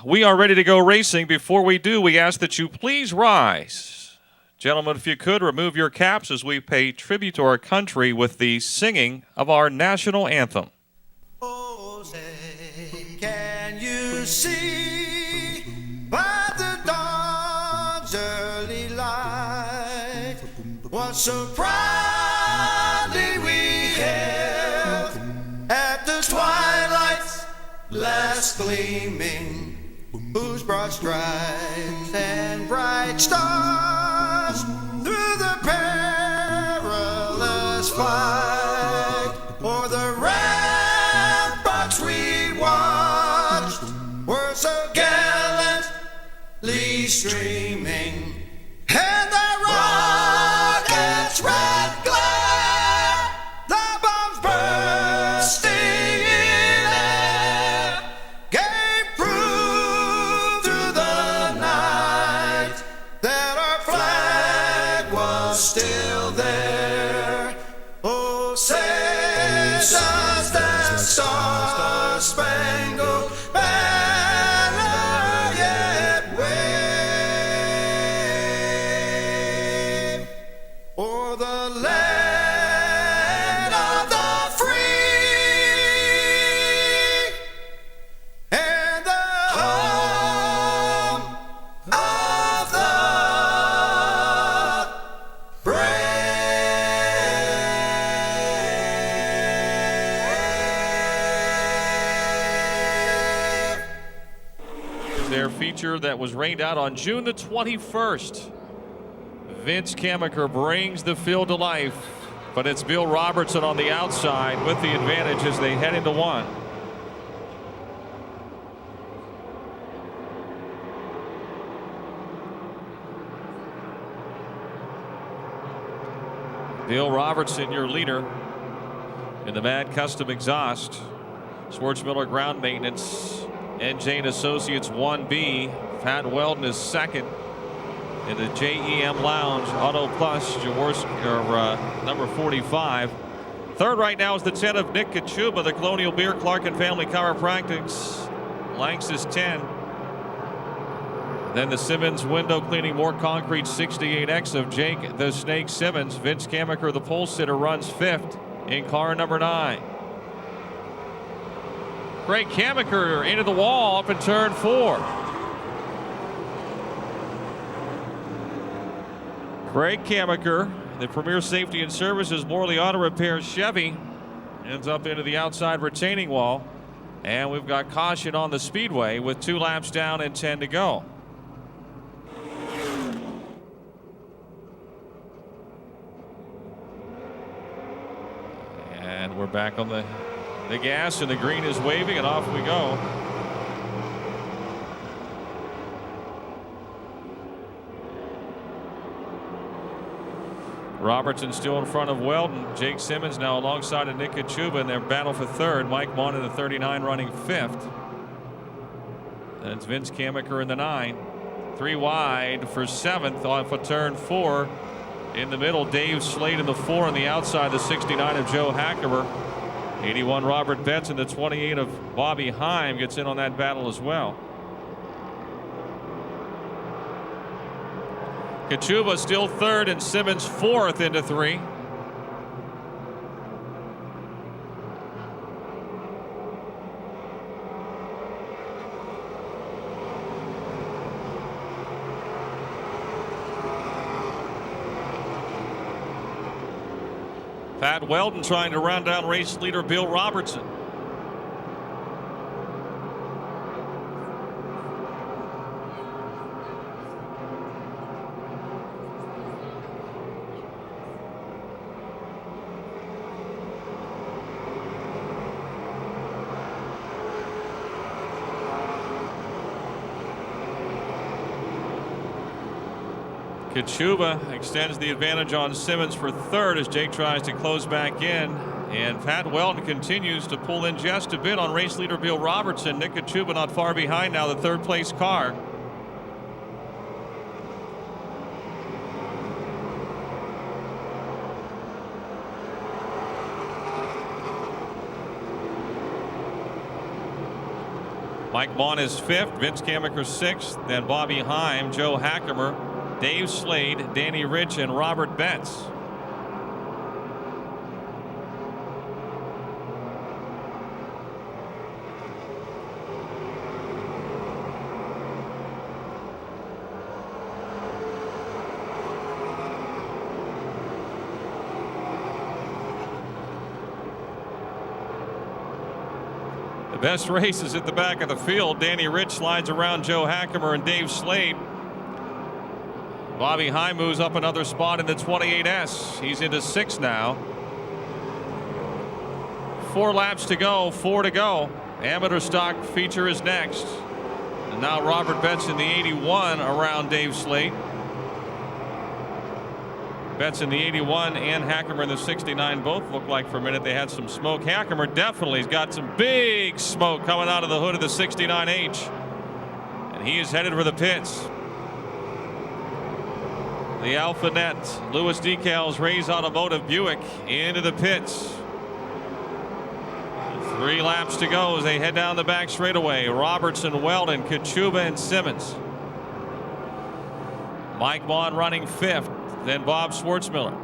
We are ready to go racing. Before we do, we ask that you please rise. Gentlemen, if you could, remove your caps as we pay tribute to our country with the singing of our national anthem. Oh, say, can you see by the dawn's early light what so proudly we hailed at the twilight's last gleaming, whose broad stripes and bright stars through the perilous fight o'er the ramparts we watched were so gallantly streaming, and the rocket's red glare, the bombs bursting in air, gave proof through the night that our flag was still there. Oh, say does that star-spangled banner yet wave o'er the land of the free and the home of the brave. Their feature that was rained out on June the 21st. Vince Kamaker brings the field to life, but it's Bill Robertson on the outside with the advantage as they head into one. Bill Robertson, your leader in the Mad Custom Exhaust. Schwartzmiller ground maintenance. NJ and Associates 1B. Pat Weldon is second. In the JEM Lounge, Auto Plus, Jaworski, number 45. Third right now is the 10 of Nick Kachuba, the Colonial Beer, Clark and Family Chiropractics. Lanxess 10. Then the Simmons Window Cleaning More Concrete 68X of Jake the Snake Simmons. Vince Kamaker, the pole sitter, runs fifth in car number 9. Craig Kamaker into the wall up in turn 4. Craig Kamaker, the Premier Safety and Services Morley Auto Repair Chevy, ends up into the outside retaining wall. And we've got caution on the Speedway with 2 laps down and 10 to go. And we're back on the gas, and the green is waving, and off we go. Robertson still in front of Weldon. Jake Simmons now alongside of Nick Kachuba in their battle for third. Mike Mon in the 39 running fifth. And it's Vince Kamaker in the 9. 3 wide for 7th off of turn 4. In the middle, Dave Slade in the 4 on the outside, the 69 of Joe Hackever. 81 Robert Benson, the 28 of Bobby Heim gets in on that battle as well. Kachuba still third and Simmons fourth into 3. Pat Weldon trying to round down race leader Bill Robertson. Kachuba extends the advantage on Simmons for third as Jake tries to close back in. And Pat Weldon continues to pull in just a bit on race leader Bill Robertson. Nick Kachuba not far behind now, the third place car. Mike Vaughn is fifth, Vince Kamaker sixth, then Bobby Heim, Joe Hackemer, Dave Slade, Danny Rich, and Robert Betts. Best race is at the back of the field. Danny Rich slides around Joe Hackemer and Dave Slade. Bobby High moves up another spot in the 28S. He's into sixth now. 4 laps to go, 4 to go. Amateur stock feature is next. And now Robert Betts in the 81 around Dave Slade. Betts in the 81 and Hackemer in the 69 both look like for a minute they had some smoke. Hackemer definitely has got some big smoke coming out of the hood of the 69H. And he is headed for the pits. The Alphanet Lewis Decals Ray's Automotive Buick into the pits. 3 laps to go as they head down the back straightaway. Robertson, Weldon, Kachuba, and Simmons. Mike Vaughn running fifth. Then Bob Schwartzmiller.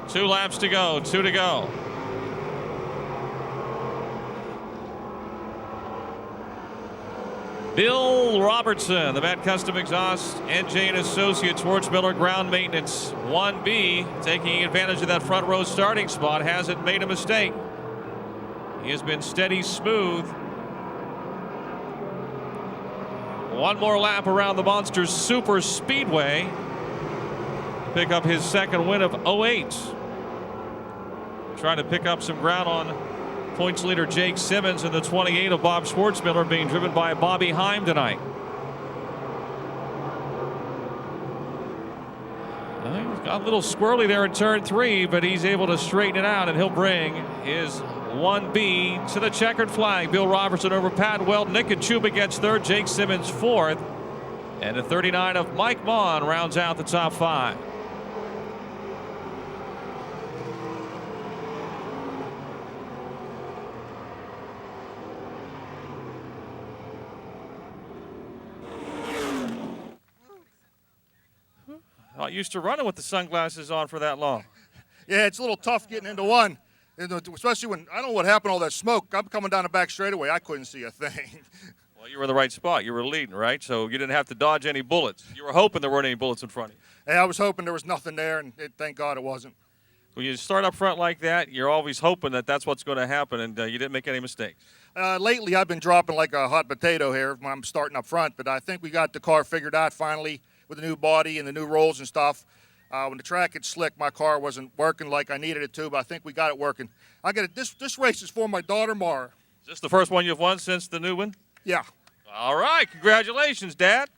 Two laps to go, 2 to go. Bill Robertson, the Matt Custom Exhaust, NJ and Associates, Schwartzmiller ground maintenance 1B, taking advantage of that front row starting spot, hasn't made a mistake. He has been steady, smooth. One more lap around the Monsters Super Speedway to pick up his second win of 08. Trying to pick up some ground on points leader Jake Simmons in the 28 of Bob Schwartzmiller, being driven by Bobby Heim tonight. He's got a little squirrely there in turn 3, but he's able to straighten it out, and he'll bring his 1B to the checkered flag. Bill Robertson over Pat Weldon. Nick Kachuba gets third. Jake Simmons fourth. And the 39 of Mike Vaughn rounds out the top 5. Not used to running with the sunglasses on for that long. Yeah, it's a little tough getting into one. Especially when, I don't know what happened, all that smoke. I'm coming down the back straightaway. I couldn't see a thing. Well, you were in the right spot. You were leading, right? So you didn't have to dodge any bullets. You were hoping there weren't any bullets in front of you. Hey, I was hoping there was nothing there, and thank God it wasn't. When you start up front like that, you're always hoping that that's what's going to happen, and you didn't make any mistakes. Lately, I've been dropping like a hot potato here when I'm starting up front, but I think we got the car figured out finally with the new body and the new rolls and stuff. When the track had slick, my car wasn't working like I needed it to, but I think we got it working. I got it. This race is for my daughter Mara. Is this the first one you've won since the new one? Yeah. All right, congratulations, Dad.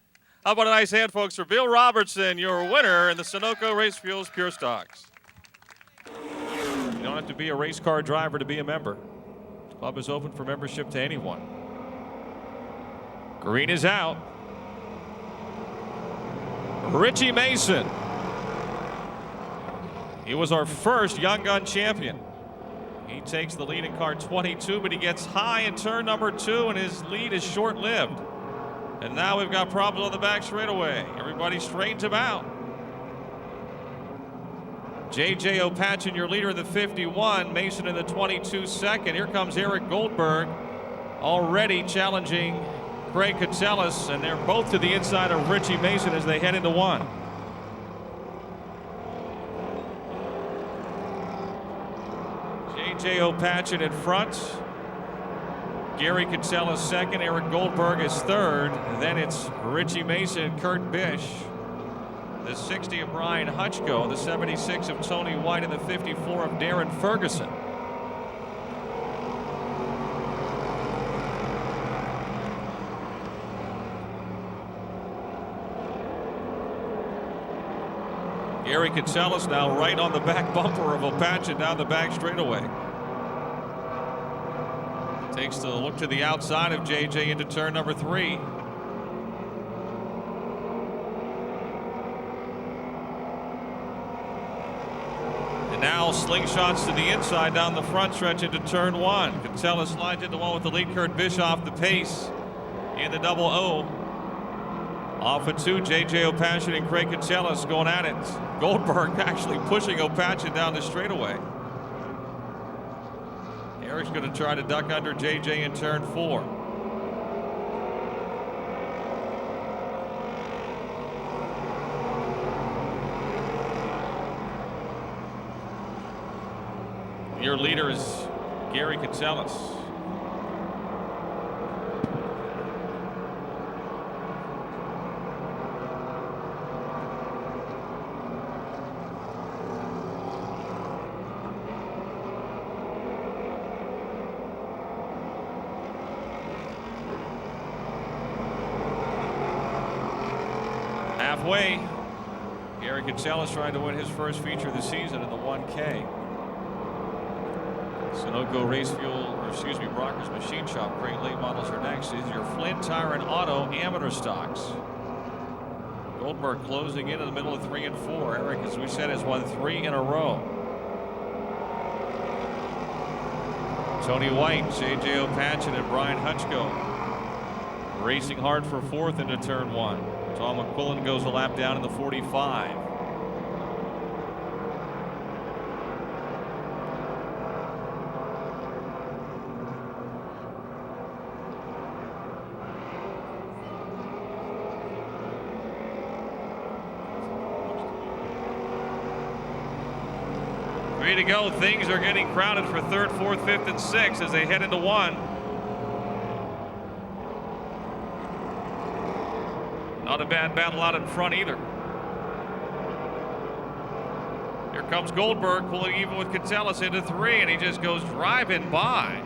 How about a nice hand, folks, for Bill Robertson, your winner in the Sunoco Race Fuels Pure Stocks. You don't have to be a race car driver to be a member. The club is open for membership to anyone. Green is out. Richie Mason. He was our first Young Gun champion. He takes the lead in car 22, but he gets high in turn number 2, and his lead is short-lived. And now we've got problems on the back straightaway. Everybody straightens him out. J.J. Opachin, your leader in the 51. Mason in the 22 second. Here comes Eric Goldberg, already challenging Craig Catsellis, and they're both to the inside of Richie Mason as they head into 1. J.J. Opachin in front. Gary Catsellis second. Eric Goldberg is third. Then it's Richie Mason, Kurt Bish. The 60 of Brian Hutchko. The 76 of Tony White. And the 54 of Darren Ferguson. Gary Kitselis now right on the back bumper of Opachin down the back straightaway. Takes the look to the outside of JJ into turn number 3. And now slingshots to the inside down the front stretch into turn 1. Kitselis slides into one with the lead. Kurt Bischoff the pace in the double O. Off of 2, JJ Opachin and Craig Kitselis going at it. Goldberg actually pushing Opachin down the straightaway. Eric's going to try to duck under JJ in turn 4. Your leader is Gary Kitselis. Halfway, Gary Kitselis trying to win his first feature of the season in the 1K. Sunoco Race Fuel, or excuse me, Brockers Machine Shop. Great late models are next. Is your Flint Tire and Auto amateur stocks. Goldberg closing in the middle of 3 and 4. Eric, as we said, has won 3 in a row. Tony White, JJ Opachin, and Brian Hutchko racing hard for 4th into turn 1. Tom McQuillan goes a lap down in the 45. Three to go. Things are getting crowded for 3rd, 4th, 5th, and 6th as they head into 1. Not a bad battle out in front either. Here comes Goldberg pulling even with Kitselis into 3, and he just goes driving by.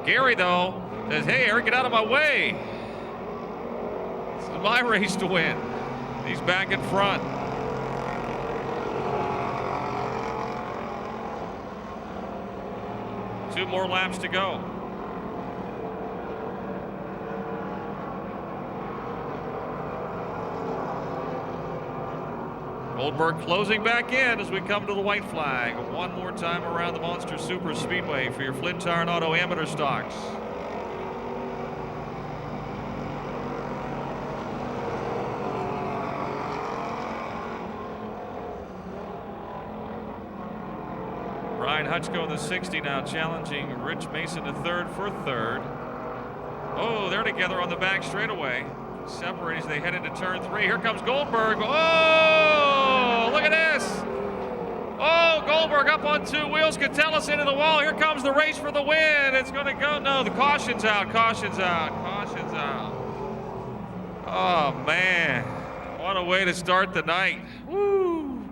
Gary, though, says, hey, Eric, get out of my way. This is my race to win. He's back in front. Two more laps to go. Goldberg closing back in as we come to the white flag. One more time around the Monster Super Speedway for your Flint Tire and Auto amateur stocks. Brian Hutchko in the 60 now challenging Rich Mason to 3rd for 3rd. Oh, they're together on the back straightaway. Separate as they head into turn 3. Here comes Goldberg. Oh, look at this. Oh, Goldberg up on 2 wheels. Kitselis into the wall. Here comes the race for the win. It's going to go. No, the caution's out. Caution's out. Caution's out. Oh, man. What a way to start the night. Woo.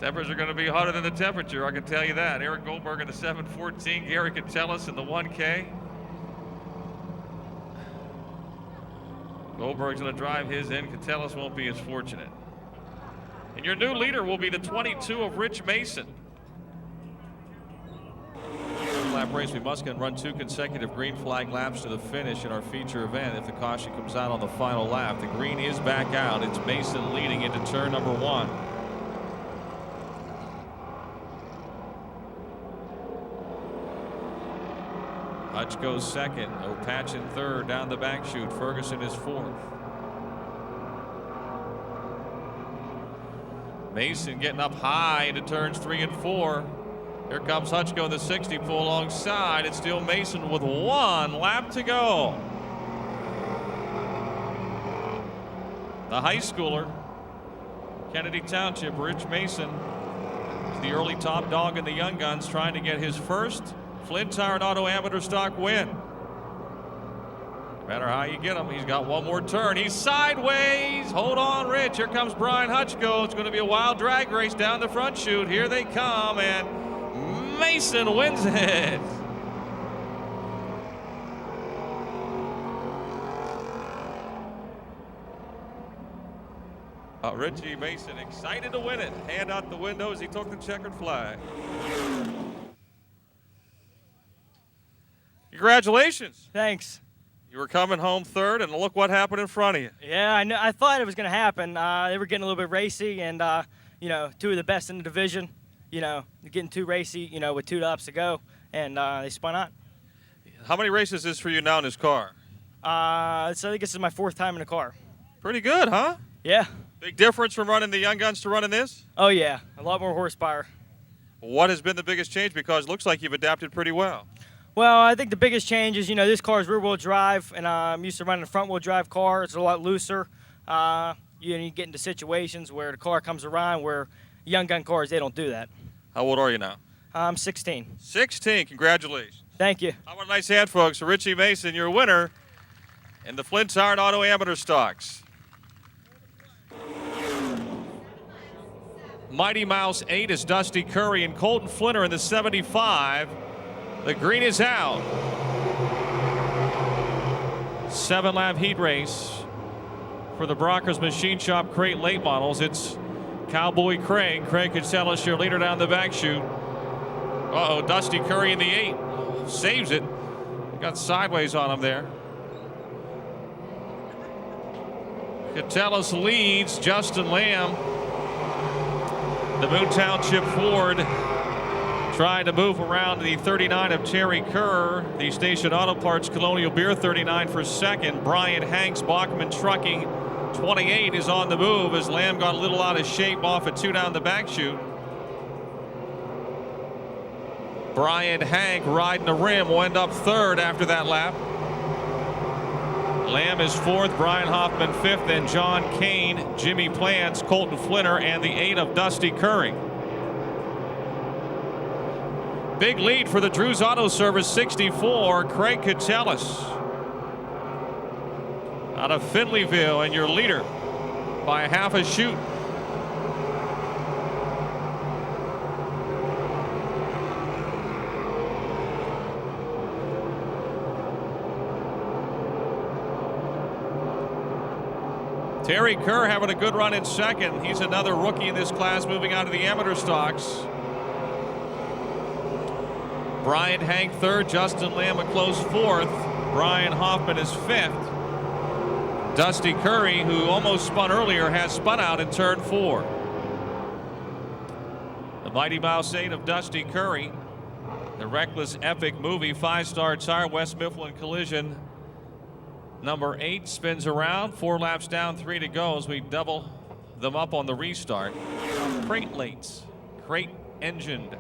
Temperatures are going to be hotter than the temperature, I can tell you that. Eric Goldberg in the 714. Gary Kitselis in the 1K. Goldberg's going to drive his in. Kitselis won't be as fortunate. And your new leader will be the 22 of Rich Mason. Lap race, we must run 2 consecutive green flag laps to the finish in our feature event if the caution comes out on the final lap. The green is back out. It's Mason leading into turn number 1. Hutch goes 2nd. Opachin 3rd down the back chute. Ferguson is 4th. Mason getting up high into turns 3 and 4. Here comes Hutchko in the 60 pull alongside. It's still Mason with 1 lap to go. The high schooler, Kennedy Township, Rich Mason, is the early top dog in the Young Guns, trying to get his first Flint Tire and Auto amateur stock win. No matter how you get him, he's got one more turn. He's sideways. Hold on, Rich. Here comes Brian Hutchko. It's going to be a wild drag race down the front chute. Here they come, and Mason wins it. Richie Mason excited to win it. Hand out the window as he took the checkered flag. Congratulations. Thanks. You were coming home third, and look what happened in front of you. Yeah, I thought it was going to happen. They were getting a little bit racy, and, you know, two of the best in the division, you know, getting too racy, you know, with 2 laps to go, and they spun out. How many races is this for you now in this car? So I think this is my 4th time in the car. Pretty good, huh? Yeah. Big difference from running the Young Guns to running this? Oh, yeah. A lot more horsepower. What has been the biggest change? Because it looks like you've adapted pretty well. Well, I think the biggest change is, you know, this car is rear-wheel drive, and I'm used to running a front-wheel drive car. It's a lot looser. You get into situations where the car comes around where Young Gun cars, they don't do that. How old are you now? I'm 16. 16. Congratulations. Thank you. How about a nice hand, folks, for Richie Mason, your winner in the Flint Tire and Auto Amateur Stocks. Mighty Mouse 8 is Dusty Curry and Colton Flinter in the 75. The green is out. 7-lap heat race for the Brockers Machine Shop Crate late models. It's Cowboy Craig. Craig Kitselis, your leader down the back chute. Uh-oh, Dusty Curry in the 8. Saves it. Got sideways on him there. Kitselis leads. Justin Lamb, the Boone Township Ford, trying to move around the 39 of Terry Kerr. The Station Auto Parts Colonial Beer 39 for second. Brian Hanks, Bachman Trucking 28 is on the move as Lamb got a little out of shape off a 2 down the back chute. Brian Hank riding the rim will end up third after that lap. Lamb is 4th, Brian Hoffman 5th, and John Kane, Jimmy Plants, Colton Flinter, and the 8 of Dusty Curry. Big lead for the Drew's Auto Service 64, Craig Kitselis out of Findlayville, and your leader by half a chute. Terry Kerr having a good run in second. He's another rookie in this class moving out of the amateur stocks. Brian Hank 3rd, Justin Lamb a close 4th. Brian Hoffman is 5th. Dusty Curry, who almost spun earlier, has spun out in turn 4. The Mighty Mouse 8 of Dusty Curry. The Reckless Epic Movie 5-star tire, West Mifflin collision. Number 8 spins around, 4 laps down, 3 to go as we double them up on the restart. Crate lates, crate engined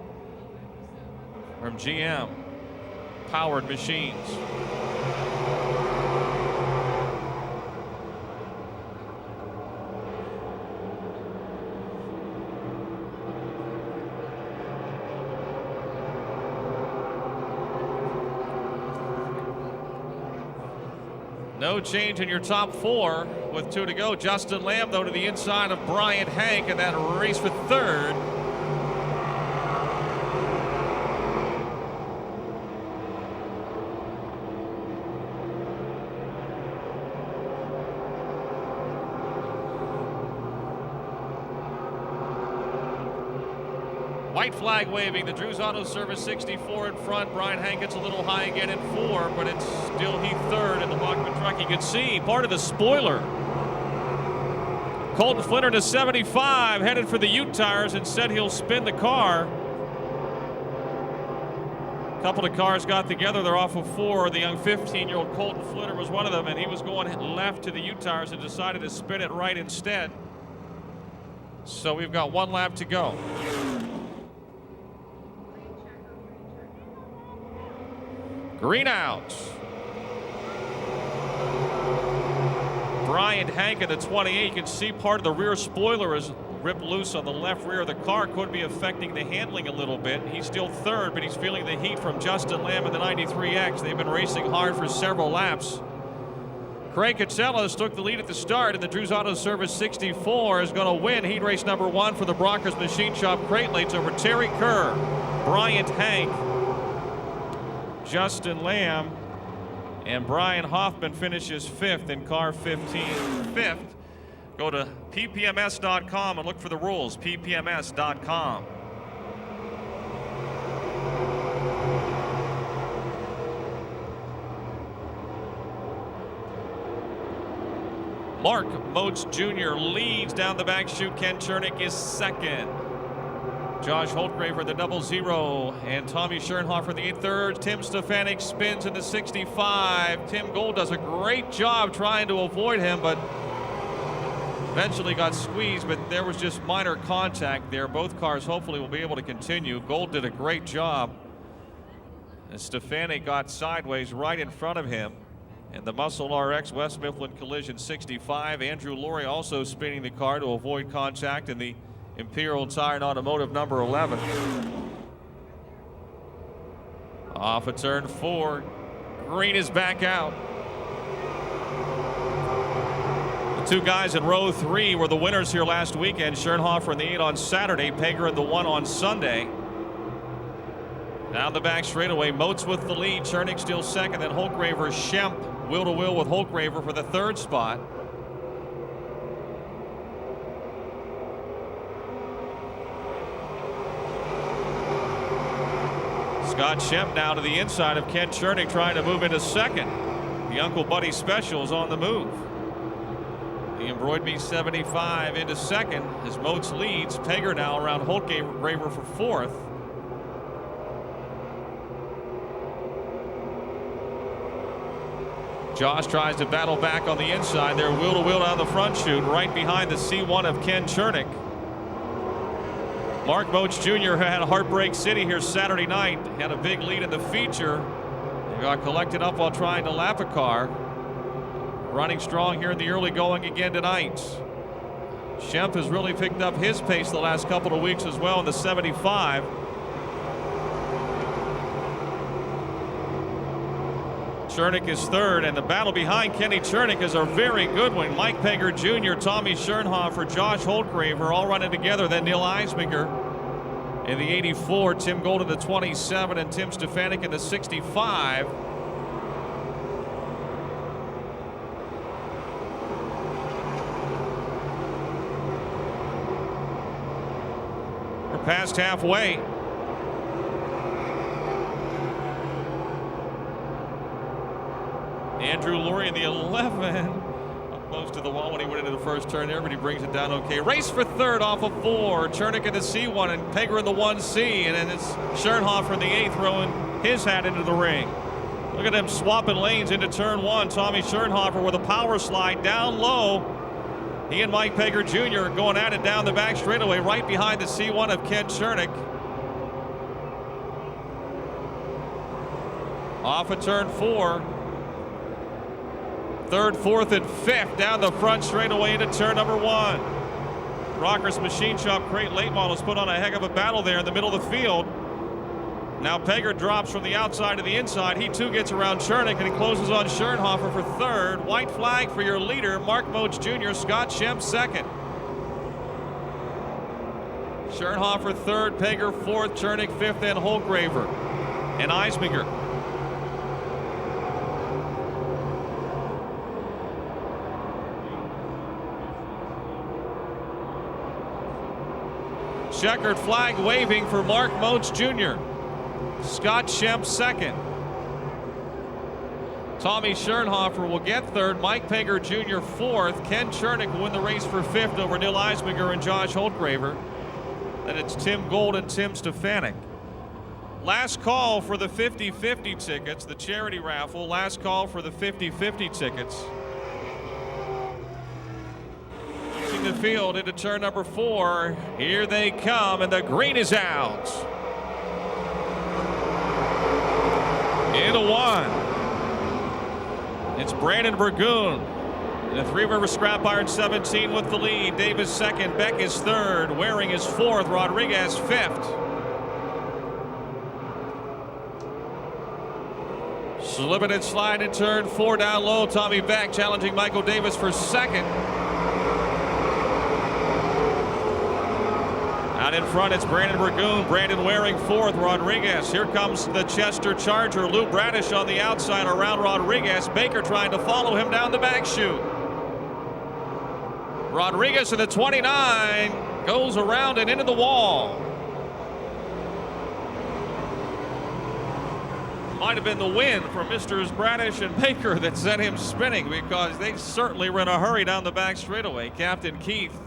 from GM, powered machines. No change in your top 4 with 2 to go. Justin Lamb, though, to the inside of Brian Hank in that race for 3rd. White flag waving. The Drew's Auto Service 64 in front. Brian Hank gets a little high again in 4, but it's still he 3rd in the Bachman truck. You can see part of the spoiler. Colton Flinter to 75, headed for the Ute tires. Instead, he'll spin the car. A couple of cars got together. They're off of 4. The young 15-year-old Colton Flinter was one of them, and he was going left to the Ute tires and decided to spin it right instead. So we've got 1 lap to go. Green out. Brian Hank in the 28. You can see part of the rear spoiler is ripped loose on the left rear of the car. Could be affecting the handling a little bit. He's still 3rd, but he's feeling the heat from Justin Lamb in the 93X. They've been racing hard for several laps. Craig Kitselis took the lead at the start, and the Drew's Auto Service 64 is going to win heat race number 1 for the Brockers Machine Shop Crate Lates over Terry Kerr, Brian Hank, Justin Lamb, and Brian Hoffman finishes 5th in car 15. 5th Go to ppms.com and look for the rules. ppms.com. Mark Moats Jr. leads down the back chute. Ken Chernick is second. Josh Holtgraver the 00, and Tommy Schoenhofer the 8-3rd. Tim Stefanik spins in the 65. Tim Gold does a great job trying to avoid him, but eventually got squeezed, but there was just minor contact there. Both cars hopefully will be able to continue. Gold did a great job, and Stefanik got sideways right in front of him. And the Muscle RX West Mifflin Collision 65. Andrew Laurie also spinning the car to avoid contact in the Imperial Tire and Automotive number 11. Off of turn 4. Green is back out. The two guys in row 3 were the winners here last weekend. Schoenhofer in the 8 on Saturday, Pager in the 1 on Sunday. Down the back straightaway, Moats with the lead, Chernick still second, then Holtgraver, Schemp, wheel to wheel with Holtgraver for the 3rd spot. Scott Schemp now to the inside of Ken Chernick, trying to move into second. The Uncle Buddy Special is on the move. The Embroidered Me 75 into second as Moats leads. Pager now around Holtgraver for 4th. Josh tries to battle back on the inside. They're wheel to wheel down the front chute, right behind the C1 of Ken Chernick. Mark Moats Jr. had a Heartbreak City here Saturday night. Had a big lead in the feature. He got collected up while trying to lap a car. Running strong here in the early going again tonight. Schemp has really picked up his pace the last couple of weeks as well in the 75. Chernick is 3rd, and the battle behind Kenny Chernick is a very good one. Mike Pager Jr., Tommy Schoenhofer, Josh Holtgraver all running together. Then Neil Eisminger in the 84, Tim Gold in the 27, and Tim Stefanik in the 65. We're past halfway. Andrew Laurie in the 11, up close to the wall when he went into the first turn there, but he brings it down okay. Race for 3rd off of 4. Chernick in the C1 and Pager in the 1C, and then it's Schoenhofer in the 8 throwing his hat into the ring. Look at them swapping lanes into turn 1. Tommy Schoenhofer with a power slide down low. He and Mike Pager Jr. going at it down the back straightaway, right behind the C1 of Ken Chernick. Off of turn 4. 3rd, 4th, and 5th down the front straightaway into turn number 1. Rockers Machine Shop Crate Late Models put on a heck of a battle there in the middle of the field. Now Pager drops from the outside to the inside. He too gets around Chernick, and he closes on Schoenhofer for 3rd. White flag for your leader, Mark Moats Jr., Scott Schemp 2nd. Schoenhofer 3rd, Pager 4th, Chernick 5th, and Holtgraver and Eisminger. Checkered flag waving for Mark Moats Jr. Scott Schemp 2nd. Tommy Schoenhofer will get 3rd. Mike Pager Jr. 4th. Ken Chernick will win the race for 5th over Neil Eisminger and Josh Holtgraver. Then it's Tim Gold and Tim Stefanik. Last call for the 50-50 tickets, the charity raffle. Last call for the 50-50 tickets. The field into turn number 4. Here they come, and the green is out. Into 1. It's Brandon Burgoon. The Three River Scrap Iron 17 with the lead. Davis 2nd, Beck is 3rd, Waring is 4th, Rodriguez 5th. Slipping and slide in turn 4 down low. Tommy Beck challenging Michael Davis for 2nd. Out in front, it's Brandon Burgoon, Brandon Waring 4th, Rodriguez. Here comes the Chester Charger, Lou Bradish on the outside around Rodriguez. Baker trying to follow him down the back chute. Rodriguez in the 29 goes around and into the wall. Might have been the wind from Mr. Bradish and Baker that sent him spinning, because they certainly were in a hurry down the back straightaway. Captain Keith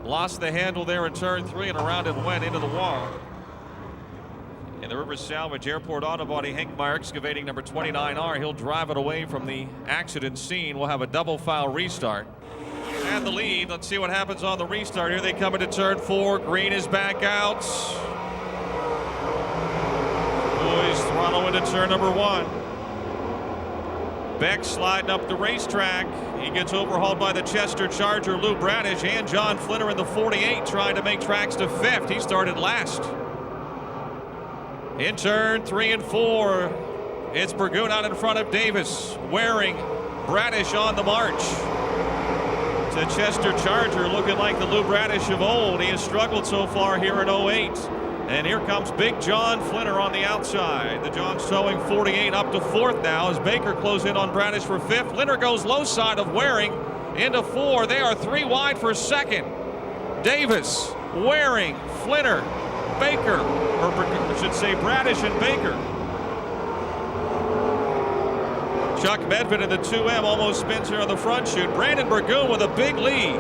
lost the handle there in turn 3 and around and went into the wall. In the Rivers Salvage Airport Auto Body, Hank Meyer excavating number 29R. He'll drive it away from the accident scene. We'll have a double foul restart. And the lead. Let's see what happens on the restart. Here they come into turn 4. Green is back out. Boys throttle into turn number 1. Beck sliding up the racetrack. He gets overhauled by the Chester Charger, Lou Bradish, and John Flinner in the 48 trying to make tracks to 5th. He started last. In turn 3 and 4, it's Burgoon out in front of Davis. Waring, Bradish on the march. The Chester Charger looking like the Lou Bradish of old. He has struggled so far here in 08. And here comes Big John Flinner on the outside. The John's towing 48 up to 4th now as Baker closes in on Bradish for 5th. Flinner goes low side of Waring into 4. They are 3 wide for 2nd. Davis, Waring, Flinner, Baker, or I should say Bradish and Baker. Chuck Medved in the 2M almost spins here on the front chute. Brandon Burgoon with a big lead.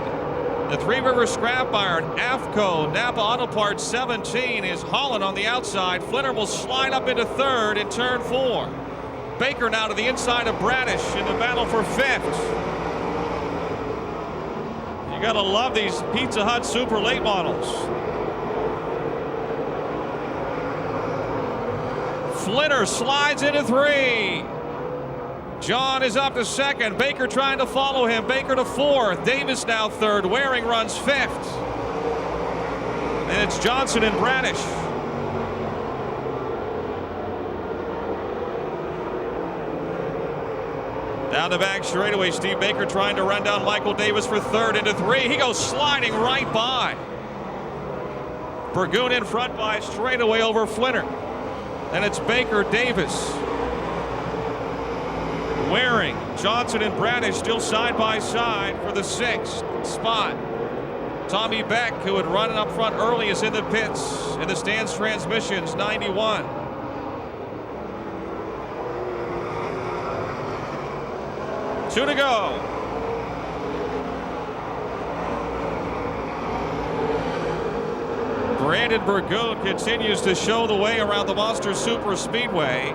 The Three Rivers Scrap Iron, AFCO, Napa Auto Parts 17 is Holland on the outside. Flinner will slide up into 3rd in turn 4. Baker now to the inside of Bradish in the battle for 5th. You gotta love these Pizza Hut super late models. Flinner slides into 3. John is up to 2nd. Baker trying to follow him. Baker to 4th. Davis now 3rd. Waring runs 5th. And it's Johnson and Bradish. Down the back straightaway, Steve Baker trying to run down Michael Davis for 3rd into 3. He goes sliding right by. Burgoon in front by straightaway over Flinner. And it's Baker, Davis, Waring, Johnson, and Bradish still side by side for the 6th spot. Tommy Beck, who had run up front early, is in the pits in the Stans Transmissions 91. Two to go. Brandon Burgoon continues to show the way around the Monster Super Speedway.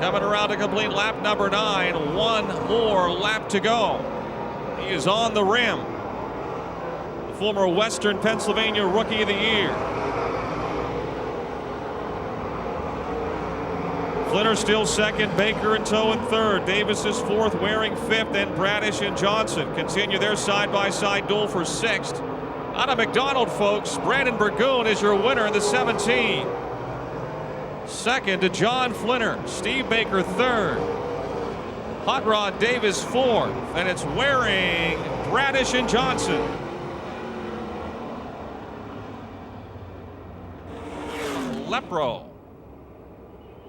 Coming around to complete lap number 9. One more lap to go. He is on the rim. The former Western Pennsylvania Rookie of the Year. Flinner still 2nd, Baker in tow in 3rd. Davis is 4th, Waring 5th, and Bradish and Johnson continue their side-by-side duel for 6th. Out of McDonald, folks, Brandon Burgoon is your winner in the 17. 2nd to John Flinner. Steve Baker 3rd. Hot Rod Davis 4th. And it's Waring, Bradish, and Johnson. Lepro.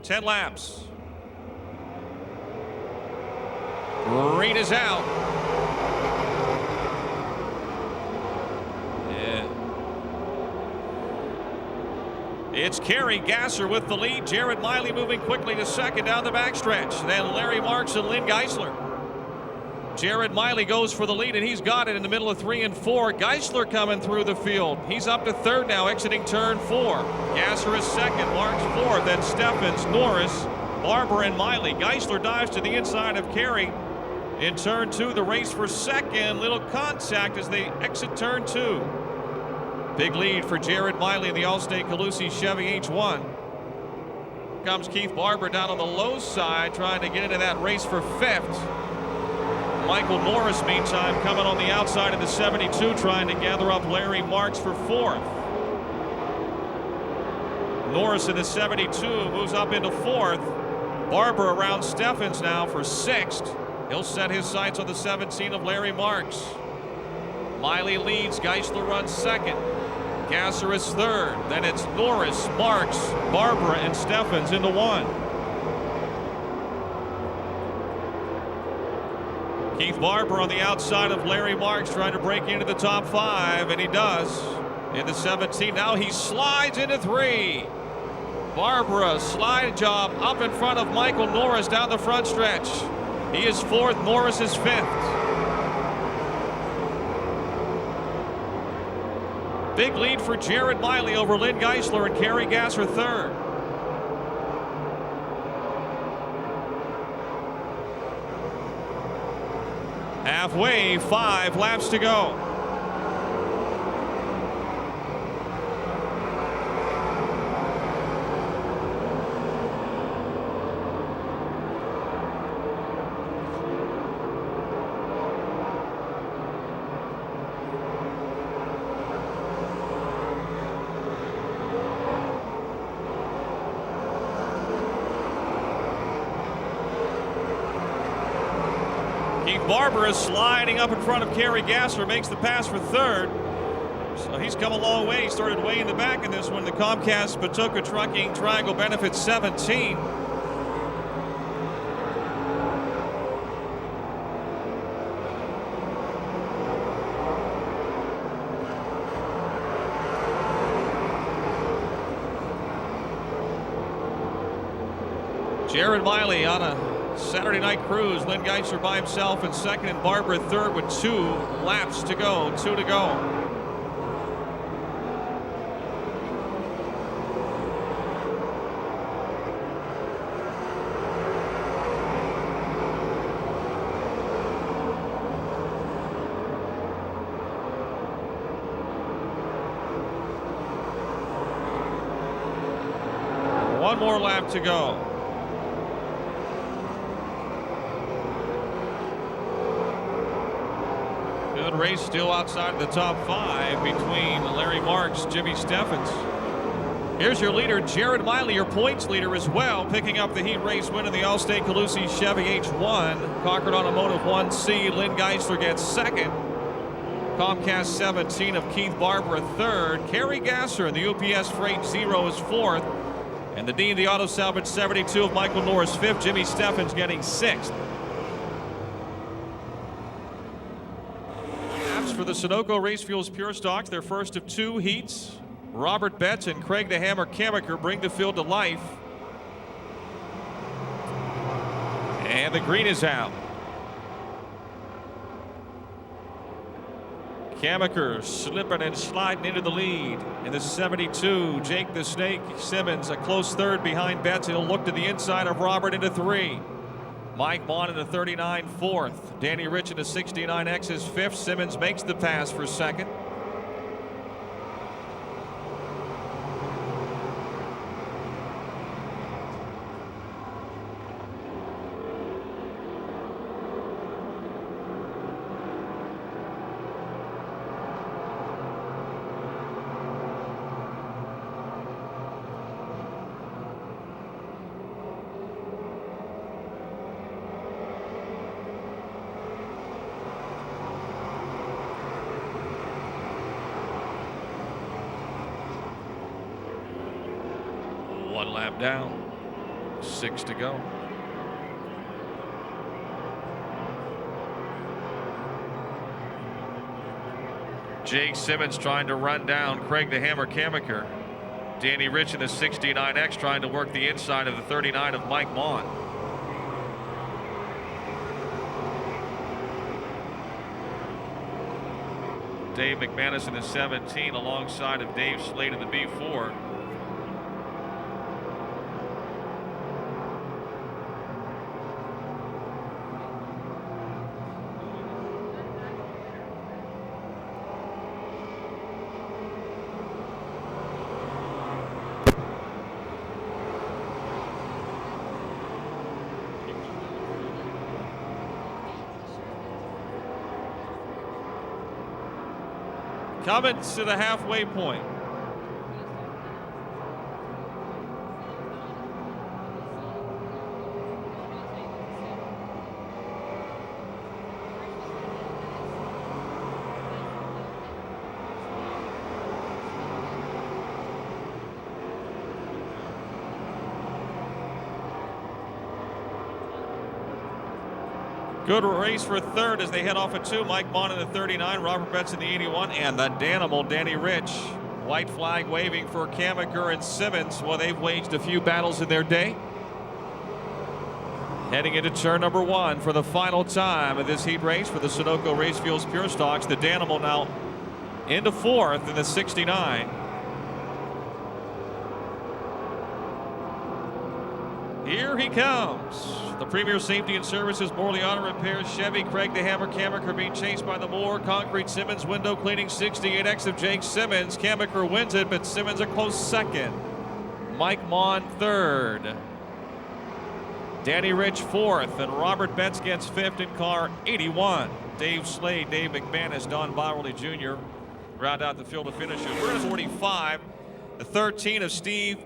10 laps. Green is out. It's Kerry Gasser with the lead. Jared Miley moving quickly to 2nd down the backstretch. Then Larry Marks and Lynn Geisler. Jared Miley goes for the lead, and he's got it in the middle of 3 and 4. Geisler coming through the field. He's up to 3rd now, exiting turn 4. Gasser is 2nd, Marks 4th, then Steffens, Norris, Barber, and Miley. Geisler dives to the inside of Kerry in turn 2. The race for 2nd. Little contact as they exit turn 2. Big lead for Jared Miley in the Allstate Calusi Chevy H1. Comes Keith Barber down on the low side, trying to get into that race for 5th. Michael Norris, meantime, coming on the outside of the 72, trying to gather up Larry Marks for 4th. Norris in the 72 moves up into 4th. Barber around Steffens now for 6th. He'll set his sights on the 17 of Larry Marks. Miley leads, Geisler runs 2nd. Gasser is 3rd. Then it's Norris, Marks, Barber, and Steffens into 1. Keith Barber on the outside of Larry Marks trying to break into the top 5, and he does in the 17. Now he slides into 3. Barbara slide job up in front of Michael Norris down the front stretch. He is 4th, Norris is 5th. Big lead for Jared Miley over Lynn Geisler and Kerry Gasser 3rd. Halfway, 5 laps to go. Barber is sliding up in front of Kerry Gasser, makes the pass for 3rd. So he's come a long way. He started way in the back in this one. The Comcast Pawtucket Trucking Triangle Benefits 17. Jared Miley on a Saturday night cruise. Lynn Geisler by himself in 2nd and Barbara 3rd with 2 laps to go. 2 to go. One more lap to go. Good race still outside the top 5 between Larry Marks, Jimmy Steffens. Here's your leader, Jared Miley, your points leader as well, picking up the heat race win in the Allstate Calusi Chevy H1. Concord Automotive 1C. Lynn Geisler gets 2nd. Comcast 17 of Keith Barber 3rd. Kerry Gasser in the UPS Freight 0 is 4th. And the D&D Auto Salvage 72 of Michael Norris 5th. Jimmy Steffens getting 6th. For the Sunoco Race Fuels Pure Stocks, their first of 2 heats. Robert Betts and Craig the Hammer Kamaker bring the field to life. And the green is out. Kamaker slipping and sliding into the lead in the 72. Jake the Snake Simmons a close 3rd behind Betts. He'll look to the inside of Robert into 3. Mike Bond in the 39, 4th. Danny Rich in the 69X is 5th. Simmons makes the pass for 2nd. One lap down, 6 to go. Jake Simmons trying to run down Craig the Hammer Kamaker. Danny Rich in the 69X trying to work the inside of the 39 of Mike Maughn. Dave McManus in the 17 alongside of Dave Slade in the B4. Coming to the halfway point. Good race for third as they head off at 2. Mike Mon in the 39, Robert Betts in the 81, and the Danimal, Danny Rich. White flag waving for Kamaker and Simmons. Well, they've waged a few battles in their day. Heading into turn number 1 for the final time of this heat race for the Sunoco Race Fuels Pure Stocks. The Danimal now into 4th in the 69. Here he comes. The Premier Safety and Services, Morley Auto Repairs, Chevy, Craig the Hammer, Kamaker being chased by the Moore, Concrete Simmons, Window Cleaning, 68X of Jake Simmons. Kamaker wins it, but Simmons a close second. Mike Mon third. Danny Rich fourth, and Robert Betts gets fifth in car 81. Dave Slade, Dave McManus, Don Bowerly Jr. round out the field of finishers. We're at 45. The 13 of Steve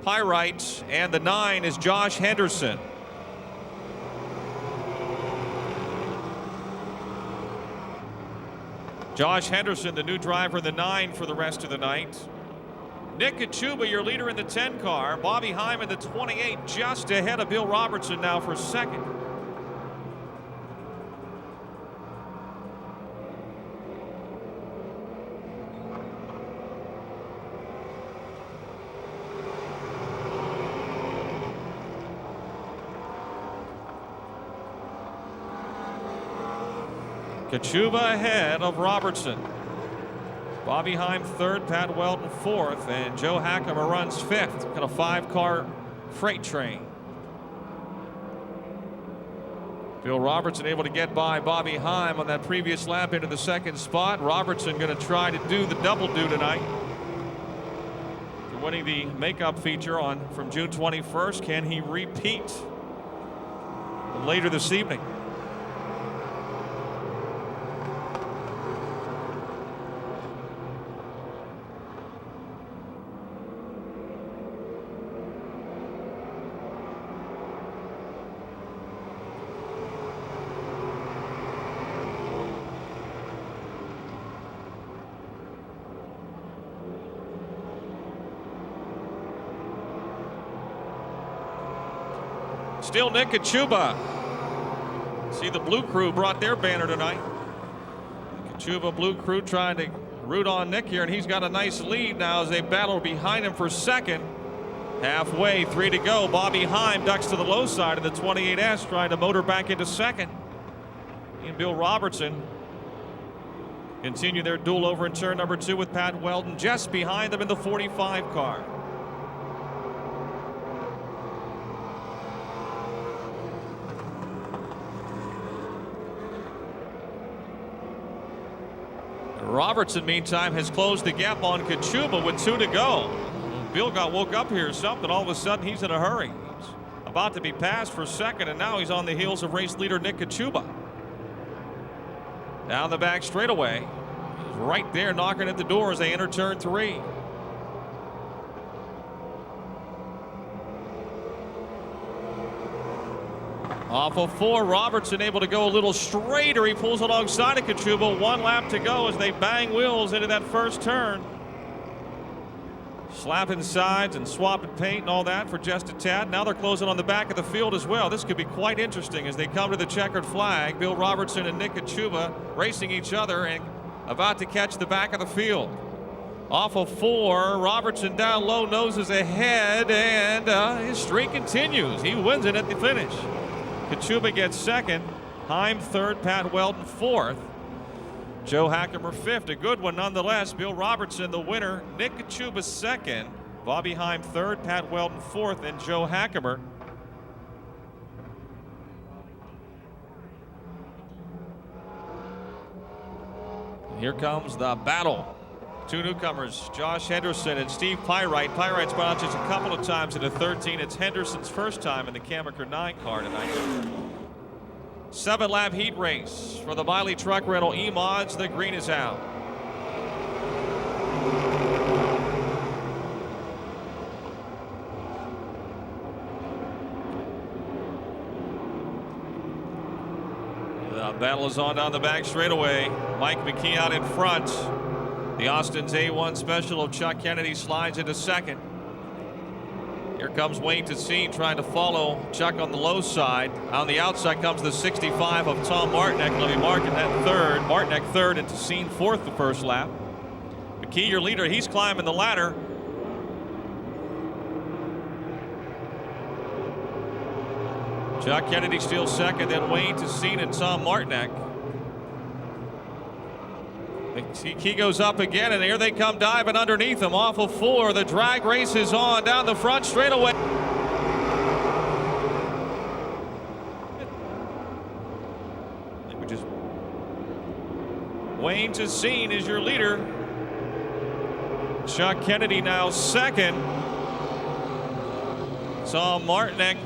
Pyrite, and the 9 is Josh Henderson. Josh Henderson, the new driver in the 9 for the rest of the night. Nick Kachuba, your leader in the 10 car. Bobby Hyman, the 28, just ahead of Bill Robertson now for second. Kachuba ahead of Robertson. Bobby Heim third, Pat Weldon fourth, and Joe Hackamer runs fifth. Got a 5-car freight train. Bill Robertson able to get by Bobby Heim on that previous lap into the second spot. Robertson going to try to do the double do tonight. Winning the makeup feature on from June 21st. Can he repeat later this evening? Still Nick Kachuba. See, the Blue Crew brought their banner tonight. Kachuba Blue Crew trying to root on Nick here, and he's got a nice lead now as they battle behind him for second. Halfway, 3 to go. Bobby Heim ducks to the low side of the 28S, trying to motor back into second. He and Bill Robertson continue their duel over in turn number 2 with Pat Weldon just behind them in the 45 car. Robertson, meantime, has closed the gap on Kachuba with 2 to go. Bill woke up here or something. All of a sudden, he's in a hurry. He's about to be passed for second, and now he's on the heels of race leader Nick Kachuba. Down the back straightaway. He's right there knocking at the door as they enter turn 3. Off of 4, Robertson able to go a little straighter. He pulls alongside of Kachuba. 1 lap to go as they bang wheels into that first turn. Slapping sides and swapping paint and all that for just a tad. Now they're closing on the back of the field as well. This could be quite interesting as they come to the checkered flag. Bill Robertson and Nick Kachuba racing each other and about to catch the back of the field. Off of 4, Robertson down low, noses ahead, and his streak continues. He wins it at the finish. Kachuba gets second, Heim third, Pat Weldon fourth, Joe Hackamer fifth. A good one nonetheless. Bill Robertson the winner, Nick Kachuba second, Bobby Heim third, Pat Weldon fourth, and Joe Hackamer. Here comes the battle. 2 newcomers, Josh Henderson and Steve Pyrite. Pyrite's been out just a couple of times in the 13. It's Henderson's first time in the Kamaker 9 car tonight. 7-lap heat race for the Miley Truck Rental E-Mods. The green is out. The battle is on down the back straightaway. Mike McKee out in front. The Austin's A1 Special of Chuck Kennedy slides into second. Here comes Wayne Tessine trying to follow Chuck on the low side. On the outside comes the 65 of Tom Martinek. Let me mark it at third. Martinek third and Tessine fourth the first lap. McKee, your leader, he's climbing the ladder. Chuck Kennedy still second, then Wayne Tessine and Tom Martinek. He goes up again, and here they come diving underneath him off of 4. The drag race is on down the front straightaway. Wayne Tessine is your leader. Chuck Kennedy now second. Tom Martinek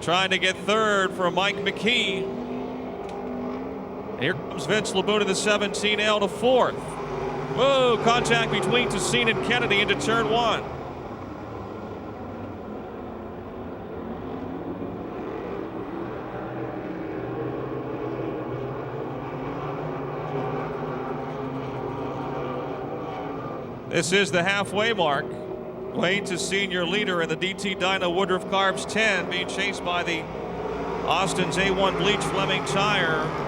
trying to get third for Mike McKee. Here comes Vince Laboon in the 17L to fourth. Whoa, contact between Tessine and Kennedy into turn 1. This is the halfway mark. Wayne Tessine, your leader in the DT Dyno Woodruff Carbs 10, being chased by the Austin's A1 Bleach Fleming Tire.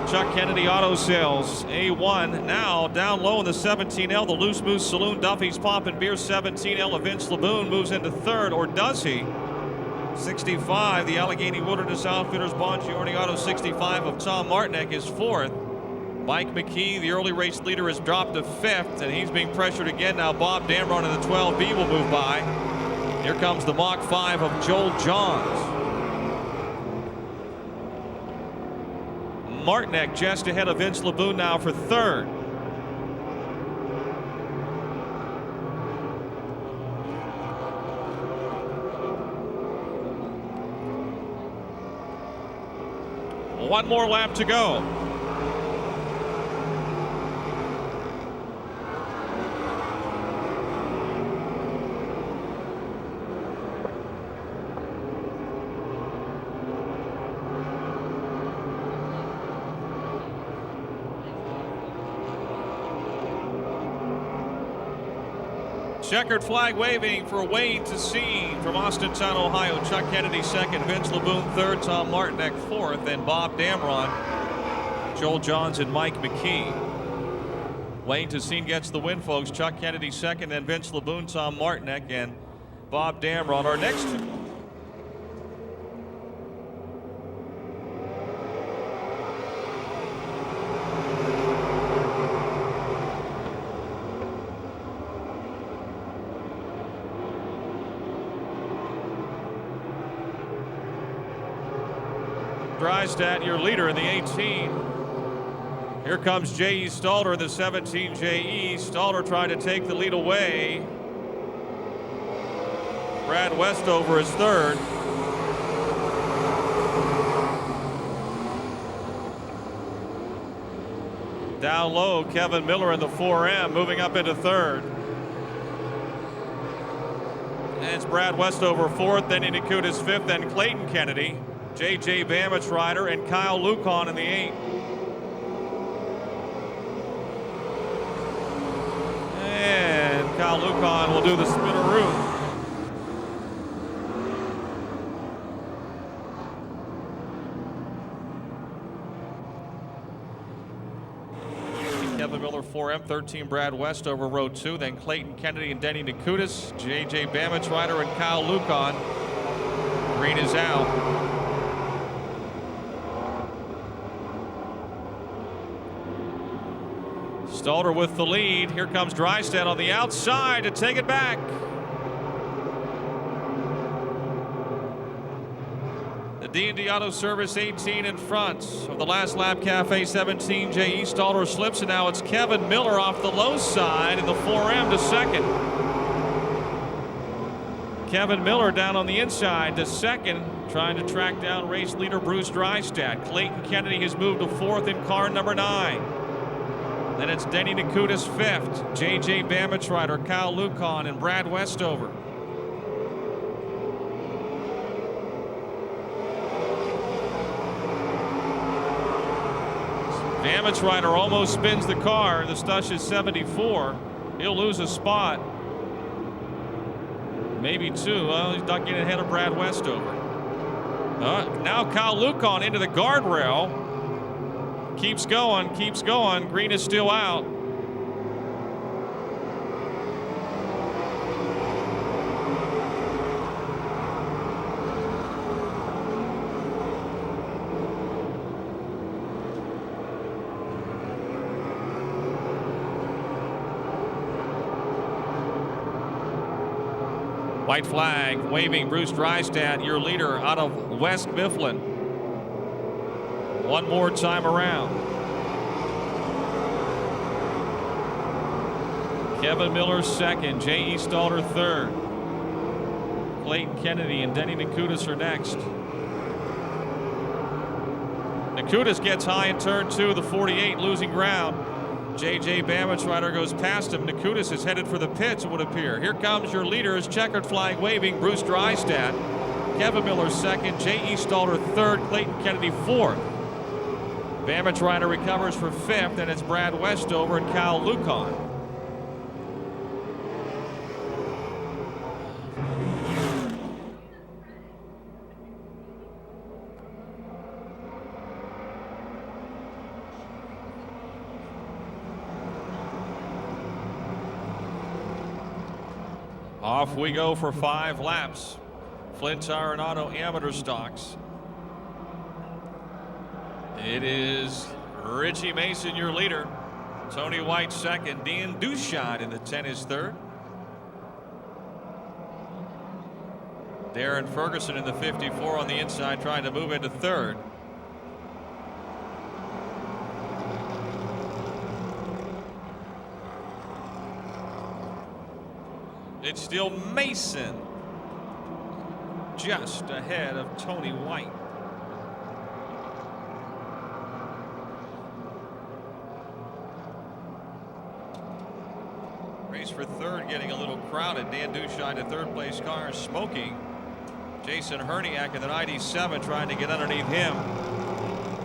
Chuck Kennedy Auto Sales, A1. Now down low in the 17L, the Loose Moose Saloon Duffy's Poppin' Beer 17L of Vince Laboon moves into third, or does he? 65, the Allegheny Wilderness Outfitters Bongiorni Auto 65 of Tom Martinek is fourth. Mike McKee, the early race leader, has dropped to fifth, and he's being pressured again. Now Bob Damron in the 12B will move by. Here comes the Mach 5 of Joel Johns. Martinek just ahead of Vince Laboon now for third. One more lap to go. Checkered flag waving for Wayne Tessine from Austintown, Ohio. Chuck Kennedy second, Vince Laboon third, Tom Martinek fourth, and Bob Damron, Joel Johns, and Mike McKee. Wayne Tessine gets the win, folks. Chuck Kennedy second, then Vince Laboon, Tom Martinek, and Bob Damron. Our next Drystat, your leader in the 18. Here comes J.E. Stalter in the 17 J.E. Stalter trying to take the lead away. Brad Westover is third. Down low, Kevin Miller in the 4M moving up into third. And it's Brad Westover fourth, then Inicutis fifth, then Clayton Kennedy. J.J. Bamich Rider and Kyle Lucon in the 8. And Kyle Lucon will do the spinneroo. Kevin Miller 4M, 13 Brad Westover row 2, then Clayton Kennedy and Denny Nikutis, J.J. Bamich Rider and Kyle Lucon. Green is out. Stalter with the lead. Here comes Drystat on the outside to take it back. The D&D Auto Service 18 in front of the Last Lap Cafe 17. J.E. Stalter slips, and now it's Kevin Miller off the low side in the 4M to second. Kevin Miller down on the inside to second, trying to track down race leader Bruce Drystat. Clayton Kennedy has moved to fourth in car number 9. Then it's Denny Nikutis fifth, J.J. Bamich Rider, Kyle Lucon, and Brad Westover. Bamich Rider almost spins the car. The Stush is 74. He'll lose a spot. Maybe 2. Well, he's not getting ahead of Brad Westover. Now Kyle Lucan into the guardrail. Keeps going, keeps going. Green is still out. White flag waving. Bruce Drystad, your leader out of West Mifflin. One more time around. Kevin Miller second. Jay Eastalter third. Clayton Kennedy and Denny Nakutis are next. Nakutis gets high in turn 2, the 48, losing ground. J.J. Bamitrider goes past him. Nakutis is headed for the pits, it would appear. Here comes your leaders, checkered flag waving, Bruce Drystad. Kevin Miller second, Jay Eastalter third, Clayton Kennedy fourth. Bamitrider recovers for fifth, and it's Brad Westover and Kyle Lucan. Off we go for 5 laps. Flint Tire and Auto Amateur Stocks. It is Richie Mason, your leader. Tony White second. Dan Dushot in the 10 is third. Darren Ferguson in the 54 on the inside, trying to move into third. It's still Mason just ahead of Tony White. Race for third getting a little crowded. Dan Dushine in third place car smoking. Jason Herniak in the 97 trying to get underneath him.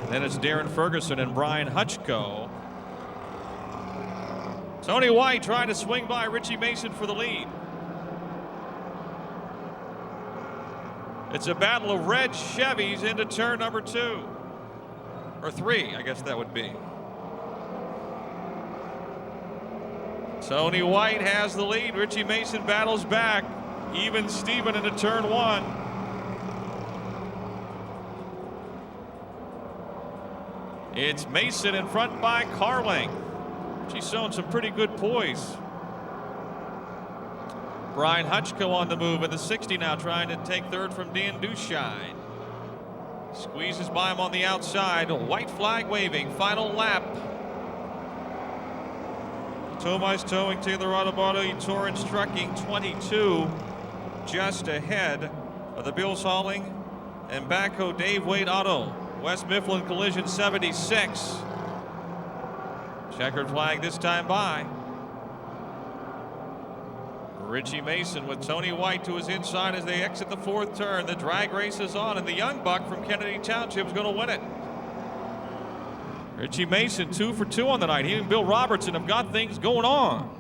Then it's Darren Ferguson and Brian Hutchko. Tony White trying to swing by Richie Mason for the lead. It's a battle of red Chevys into turn number 2. Or 3, I guess that would be. Tony White has the lead. Richie Mason battles back. Even Steven into turn 1. It's Mason in front by car length. She's showing some pretty good poise. Brian Hutchko on the move in the 60 now, trying to take third from Dan Dushine. Squeezes by him on the outside. White flag waving. Final lap. Tomais Towing, Taylor Automoto, Torrance Trucking 22, just ahead of the Bills Hauling and Backhoe Dave Wade Auto. West Mifflin Collision 76. Checkered flag this time by. Richie Mason with Tony White to his inside as they exit the 4th turn. The drag race is on, and the young buck from Kennedy Township is going to win it. Richie Mason 2 for 2 on the night. He and Bill Robertson have got things going on.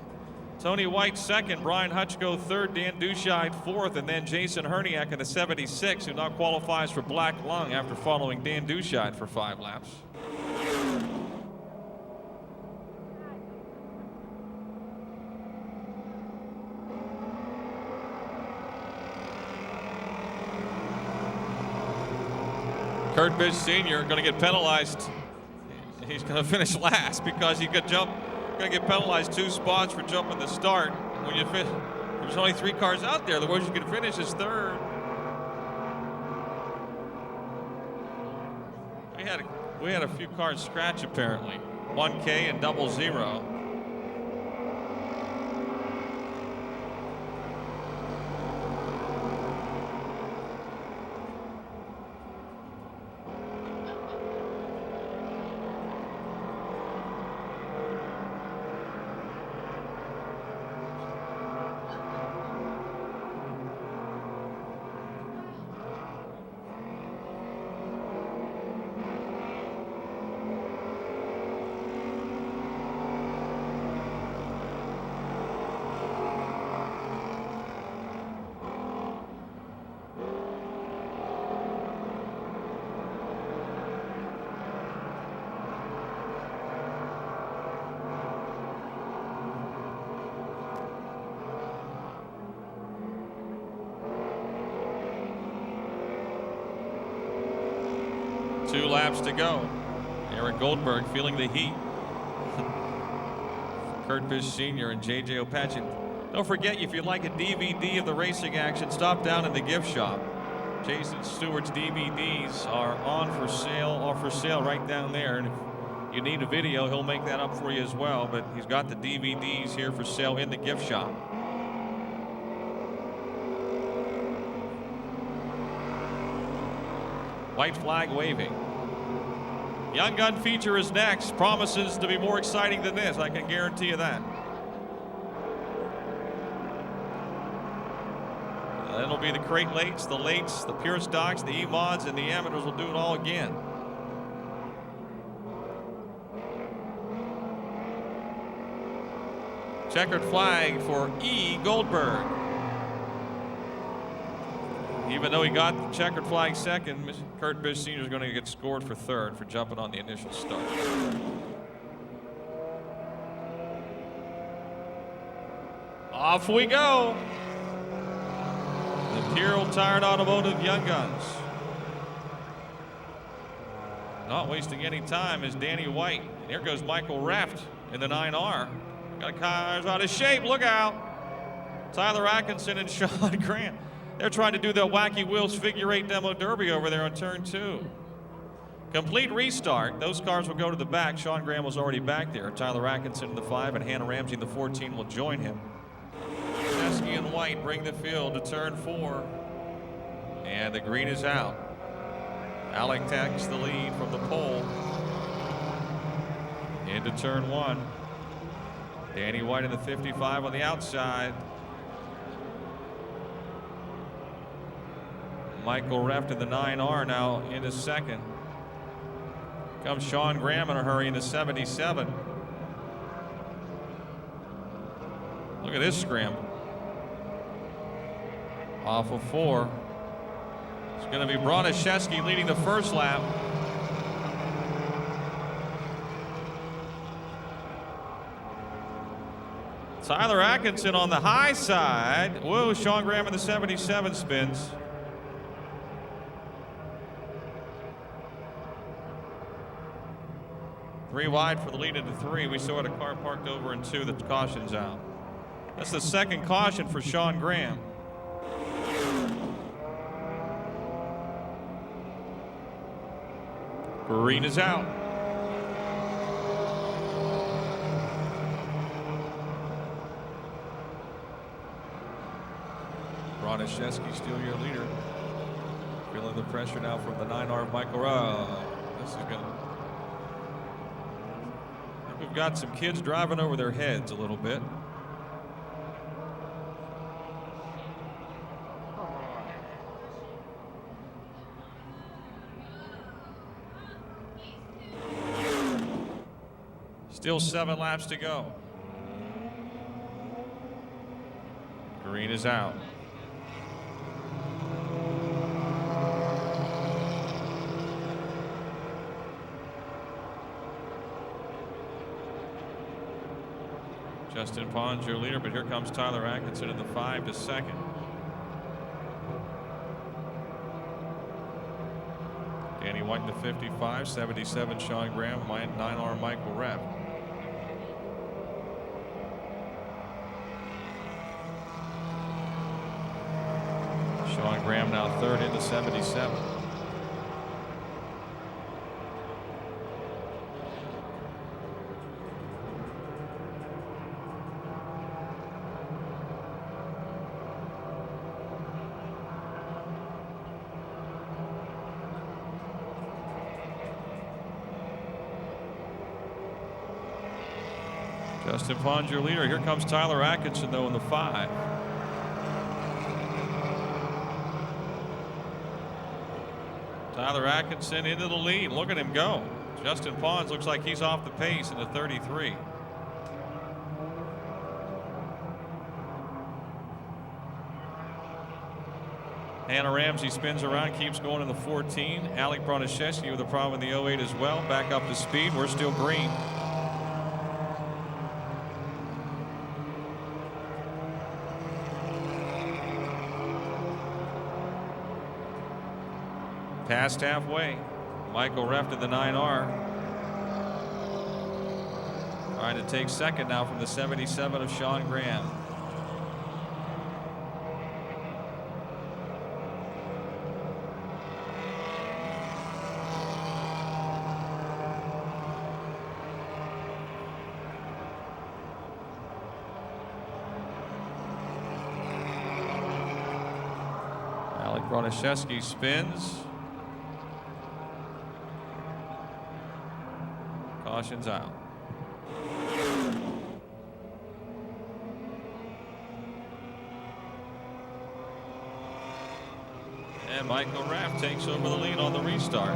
Tony White second, Brian Hutchko third, Dan Dushide fourth, and then Jason Herniak in the 76, who now qualifies for Black Lung after following Dan Dushide for 5 laps. Kurt Bish Sr. going to get penalized. He's going to finish last because he could jump. Going to get penalized 2 spots for jumping the start. When you there's only 3 cars out there. The worst you can finish is third. We had a few cars scratch apparently. 1K and 00. 2 laps to go. Eric Goldberg feeling the heat. Kurt Busch Sr. and J.J. Opatchin. Don't forget, if you'd like a DVD of the racing action, stop down in the gift shop. Jason Stewart's DVDs are for sale right down there. And if you need a video, he'll make that up for you as well. But he's got the DVDs here for sale in the gift shop. White flag waving. Young Gun feature is next. Promises to be more exciting than this. I can guarantee you that. It'll be the Crate Lates, the Pure Stocks, the E-Mods, and the Amateurs will do it all again. Checkered flag for E. Goldberg. Even though he got the checkered flag second, Kurt Busch Sr. is going to get scored for third for jumping on the initial start. Off we go. The Tyrrell Tired Automotive Young Guns. Not wasting any time is Danny White. And here goes Michael Reft in the 9R. Got cars out of shape, look out. Tyler Atkinson and Sean Grant. They're trying to do the Wacky Wheels Figure 8 Demo Derby over there on turn 2. Complete restart. Those cars will go to the back. Sean Graham was already back there. Tyler Atkinson in the 5 and Hannah Ramsey in the 14 will join him. Chesky and White bring the field to turn 4. And the green is out. Alec takes the lead from the pole. Into turn 1. Danny White in the 55 on the outside. Michael Reft in the 9R now into second. Comes Sean Graham in a hurry in the 77. Look at this scramble. Off of 4. It's going to be Broniszewski leading the first lap. Tyler Atkinson on the high side. Whoa, Sean Graham in the 77 spins. Three wide for the lead into 3. We saw it a car parked over in 2. The caution's out. That's the second caution for Sean Graham. Green is out. Broniszewski still your leader. Feeling the pressure now from the 9R of Michael Rowe. This is going to... We've got some kids driving over their heads a little bit. Still 7 laps to go. Green is out. Justin Pons, your leader, but here comes Tyler Atkinson in the 5 to second. Danny White in the 55, 77 Sean Graham, 9R Michael Reft. Sean Graham now 3rd into 77. Justin Pons, your leader. Here comes Tyler Atkinson, though, in the 5. Tyler Atkinson into the lead. Look at him go. Justin Pons looks like he's off the pace in the 33. Hannah Ramsey spins around, keeps going in the 14. Alec Broniszewski with a problem in the 08 as well. Back up to speed. We're still green. Past halfway. Michael Reft in the 9R. Trying to take second now from the 77 of Sean Graham. Alec Broniszewski spins. Caution's out. And Michael Raff takes over the lead on the restart.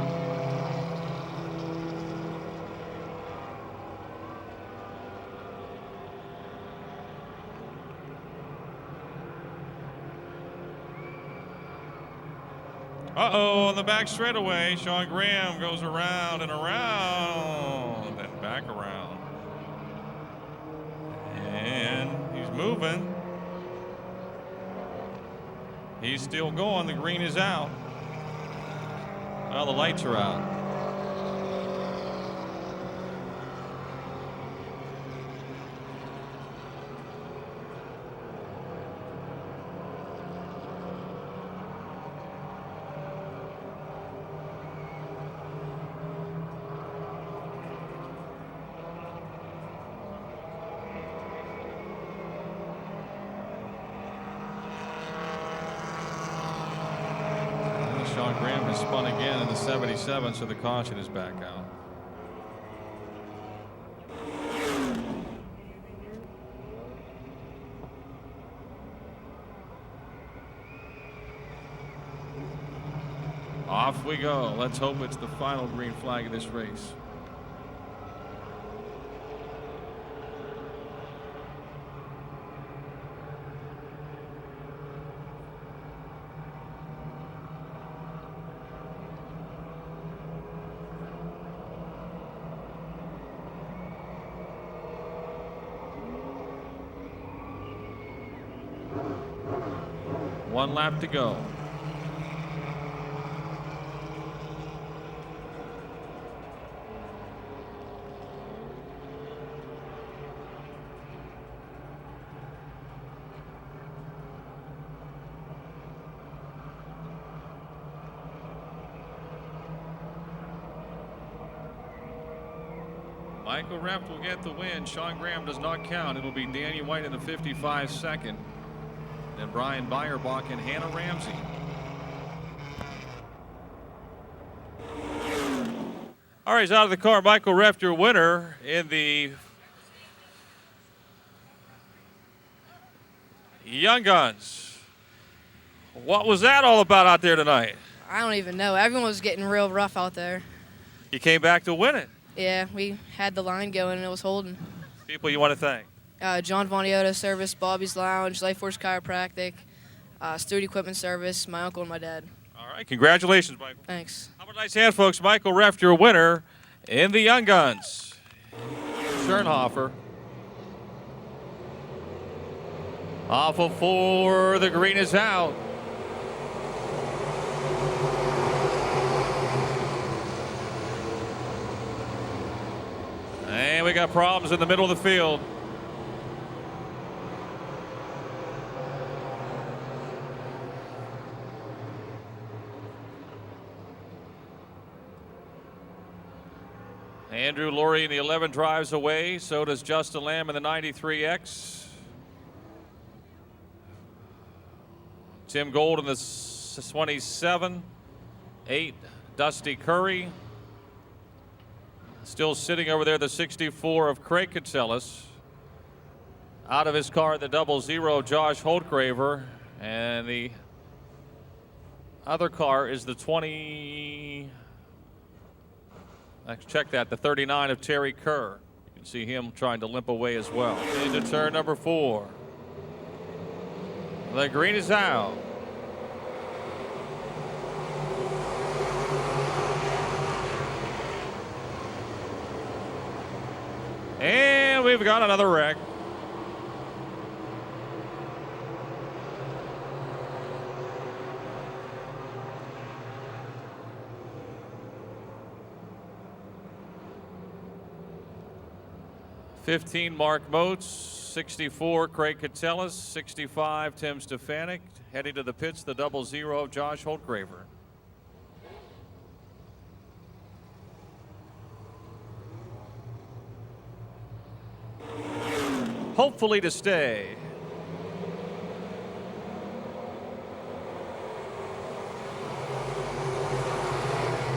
Uh-oh, on the back straightaway, Sean Graham goes around and around and back around. And he's moving. He's still going. The green is out. Well, the lights are out. Sean Graham has spun again in the 77, so the caution is back out. Off we go. Let's hope it's the final green flag of this race. One lap to go. Michael Reft will get the win. Sean Graham does not count. It'll be Danny White in the 55 second. And Brian Beyerbach and Hannah Ramsey. All right, he's out of the car. Michael Reft, your winner in the Young Guns. What was that all about out there tonight? I don't even know. Everyone was getting real rough out there. You came back to win it. Yeah, we had the line going and it was holding. People you want to thank? John Vonioto Service, Bobby's Lounge, Life Force Chiropractic, Stewart Equipment Service, my uncle and my dad. All right, congratulations, Michael. Thanks. How about a nice hand, folks? Michael Reft, your winner in the Young Guns. Schernhofer. Off of 4, the green is out. And we got problems in the middle of the field. Andrew Laurie in the 11 drives away. So does Justin Lamb in the 93X. Tim Gold in the 27. 8, Dusty Curry. Still sitting over there, the 64 of Craig Catsellis. Out of his car, the 00, Josh Holdgraver. And the other car is the 20. Let's check that, the 39 of Terry Kerr. You can see him trying to limp away as well. Into turn number 4. The green is out. And we've got another wreck. 15, Mark Moats. 64, Craig Catellis. 65, Tim Stefanik. Heading to the pits, the 00 of Josh Holtgraver. Hopefully to stay.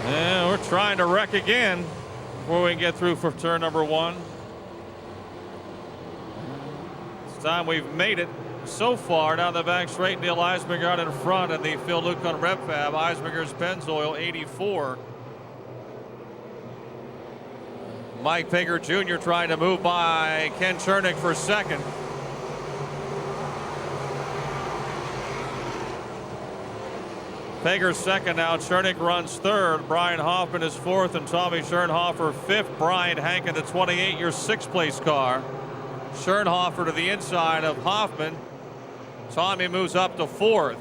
And we're trying to wreck again before we can get through for turn number 1. This time we've made it so far down the back straight. Neil Eisminger out in front, and the Phil Luke on Rev Fab. Eisminger's Pennzoil 84. Mike Pager Jr. trying to move by Ken Chernick for second. Pager's second now. Chernick runs third. Brian Hoffman is fourth, and Tommy Schernhofer fifth. Brian Hank in the 28, your sixth place car. Schernhofer to the inside of Hoffman. Tommy moves up to fourth.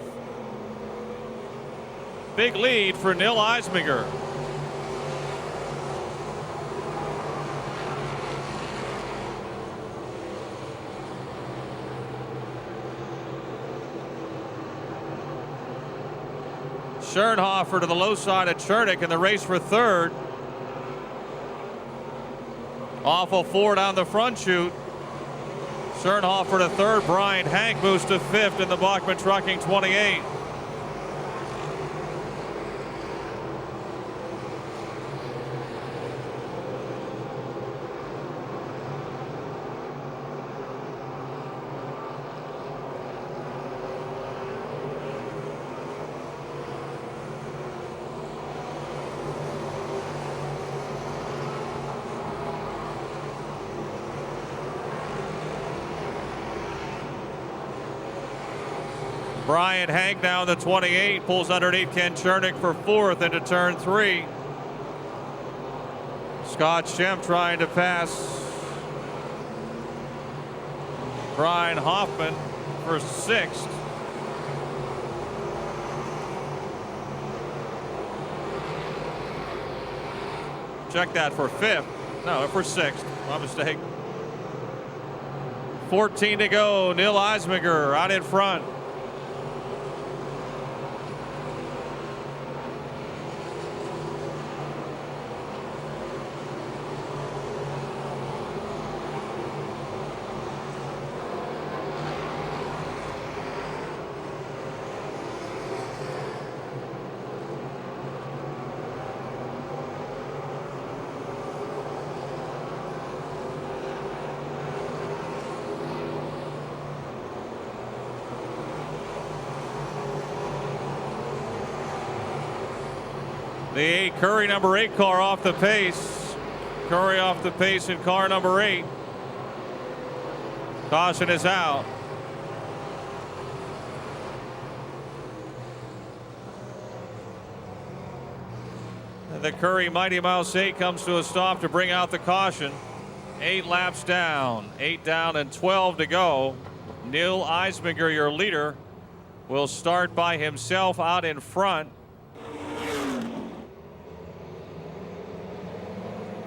Big lead for Neil Eisminger. Schernhofer to the low side of Chernick in the race for third. Awful four down the front chute. Schernhofer to third. Brian Hank moves to fifth in the Bachman Trucking 28. Brian Hank now in the 28, pulls underneath Ken Chernick for fourth into turn 3. Scott Schemp trying to pass Brian Hoffman for sixth. Check that, for fifth. No, for sixth. My mistake. 14 to go. Neil Eisminger out in front. The 8 Curry number 8 car off the pace. Curry off the pace in car number 8. Caution is out. And the Curry Mighty Mouse 8 comes to a stop to bring out the caution. 8 laps down. 8 down and 12 to go. Neil Eisminger, your leader, will start by himself out in front.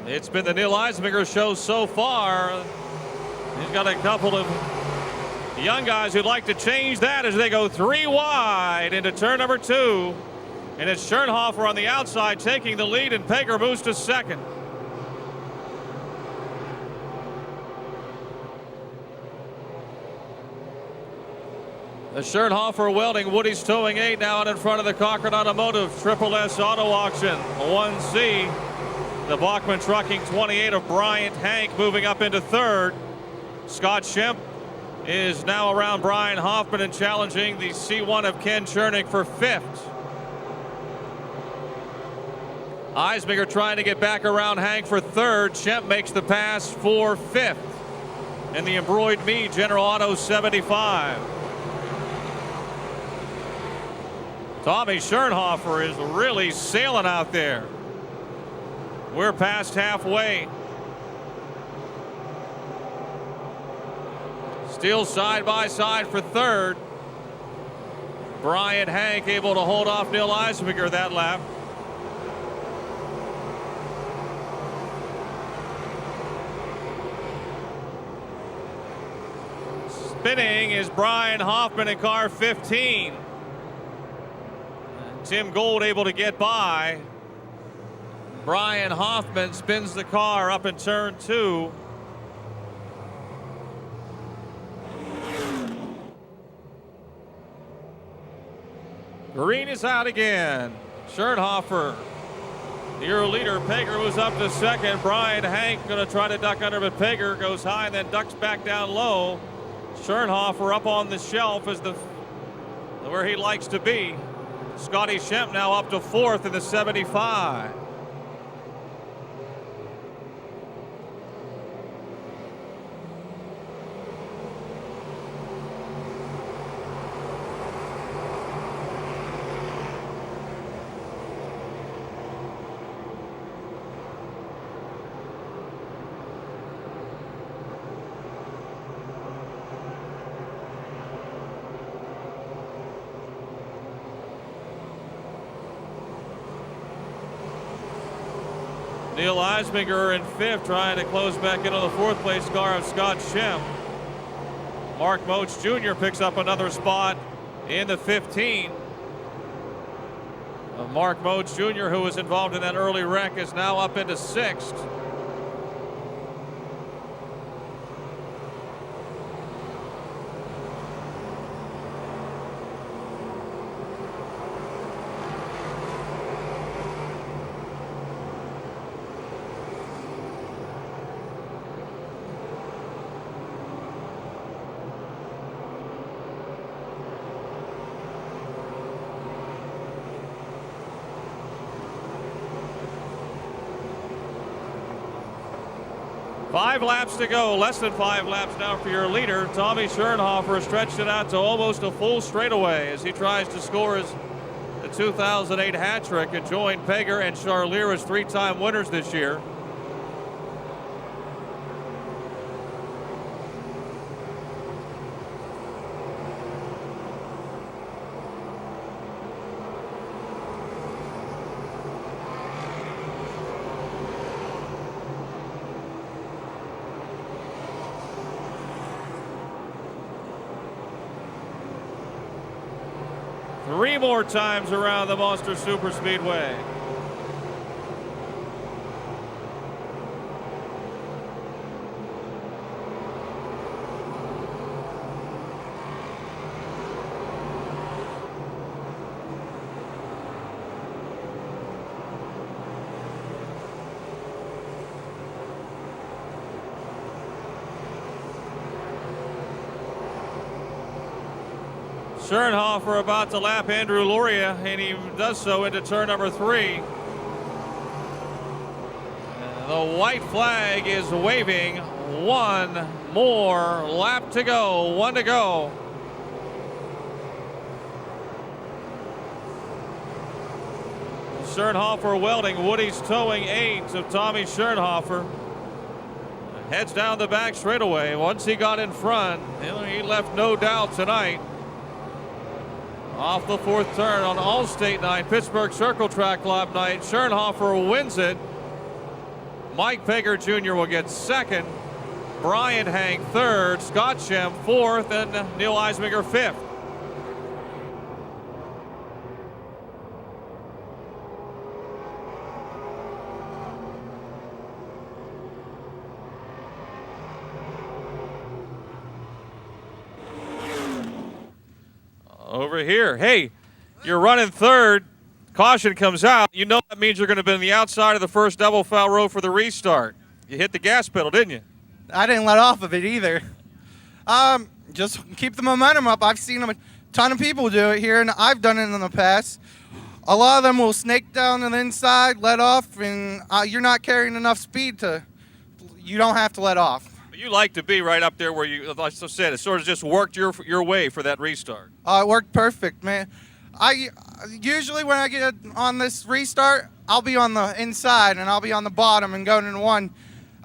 It's been the Neil Eisminger show so far. He's got a couple of young guys who'd like to change that as they go 3 wide into turn number 2. And it's Schernhofer on the outside taking the lead, and Pager moves to second. The Schernhofer Welding Woody's Towing 8 now out in front of the Cochran Automotive Triple S Auto Auction 1C. The Bachman Trucking 28 of Bryant Hank moving up into third. Scott Schemp is now around Brian Hoffman and challenging the C1 of Ken Chernick for fifth. Eisminger trying to get back around Hank for third. Schemp makes the pass for fifth in the embroidered Me General Auto 75. Tommy Schernhofer is really sailing out there. We're past halfway. Still side by side for third. Brian Hank able to hold off Neil Eisminger that lap. Spinning is Brian Hoffman in car 15. Tim Gold able to get by. Brian Hoffman spins the car up in turn 2. Green is out again. Schernhofer, your leader. Pager was up to second. Brian Hank going to try to duck under, but Pager goes high and then ducks back down low. Schernhofer up on the shelf is where he likes to be. Scotty Schemp now up to 4th in the 75. Neil Eisminger in 5th, trying to close back into the 4th place car of Scott Schemp. Mark Moach Jr. picks up another spot in the 15. Mark Moach Jr., who was involved in that early wreck, is now up into 6th. Five laps to go, less than 5 laps now for your leader. Tommy Schernhofer stretched it out to almost a full straightaway as he tries to score the 2008 hat trick and join Pager and Charlier as 3-time winners this year. Three more times around the Monster Super Speedway. Schernhofer about to lap Andrew Luria, and he does so into turn number 3. The white flag is waving. One more lap to go. 1 to go. Schernhofer welding. Woody's towing 8 of Tommy Schernhofer. Heads down the back straightaway. Once he got in front, he left no doubt tonight. Off the 4th turn on Allstate night, Pittsburgh Circle Track Club night. Schernhofer wins it. Mike Pager Jr. will get 2nd. Brian Hank 3rd. Scott Schemp 4th, and Neil Eisminger 5th. Over here. Hey, you're running 3rd. Caution comes out. You know that means you're going to be on the outside of the first double foul row for the restart. You hit the gas pedal, didn't you? I didn't let off of it either. Just keep the momentum up. I've seen a ton of people do it here, and I've done it in the past. A lot of them will snake down to the inside, let off, and you're not carrying enough speed you don't have to let off. You like to be right up there where you, like I said, it sort of just worked your way for that restart. It worked perfect, man. I usually when I get on this restart, I'll be on the inside and I'll be on the bottom, and going into one,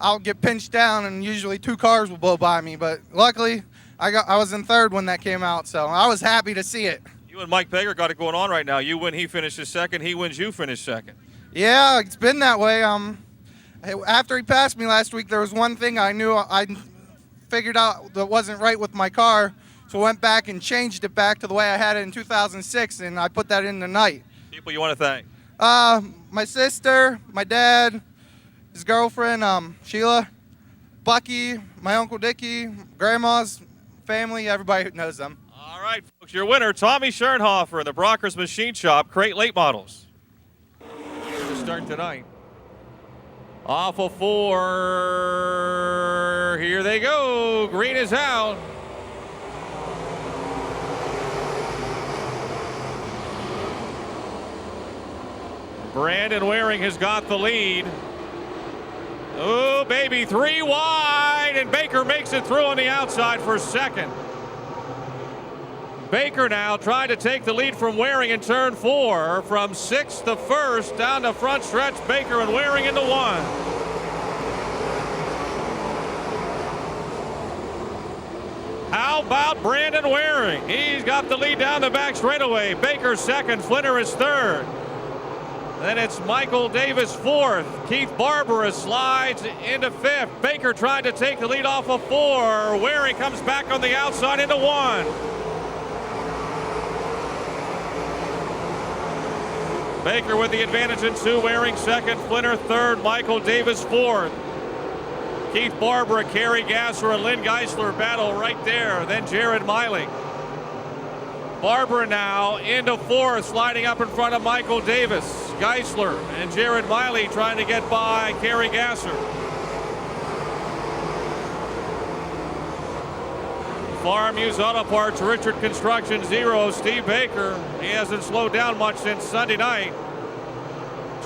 I'll get pinched down and usually 2 cars will blow by me. But luckily, I was in 3rd when that came out, so I was happy to see it. You and Mike Pager got it going on right now. You win, he finishes 2nd. He wins, you finish 2nd. Yeah, it's been that way. After he passed me last week, there was one thing I knew I figured out that wasn't right with my car, so I went back and changed it back to the way I had it in 2006, and I put that in tonight. People you want to thank? My sister, my dad, his girlfriend, Sheila, Bucky, my Uncle Dickie, Grandma's family, everybody who knows them. All right, folks, your winner, Tommy Schernhofer, the Brockers Machine Shop, Crate Late Models. To start tonight. Off of 4. Here they go. Green is out. Brandon Waring has got the lead. Oh, baby, 3 wide, and Baker makes it through on the outside for second. Baker now trying to take the lead from Waring in turn 4. From 6th to 1st, down the front stretch, Baker and Waring into 1. How about Brandon Waring? He's got the lead down the back straightaway. Baker second, Flinner is third. Then it's Michael Davis fourth. Keith Barbara slides into fifth. Baker tried to take the lead off of 4. Waring comes back on the outside into 1. Baker with the advantage in 2. Waring second. Flinner third. Michael Davis fourth. Keith Barbara, Kerry Gasser, and Lynn Geisler battle right there. Then Jared Miley. Barbara now into 4th, sliding up in front of Michael Davis. Geisler and Jared Miley trying to get by Kerry Gasser. Farm Use Auto Parts, Richard Construction 0. Steve Baker, he hasn't slowed down much since Sunday night.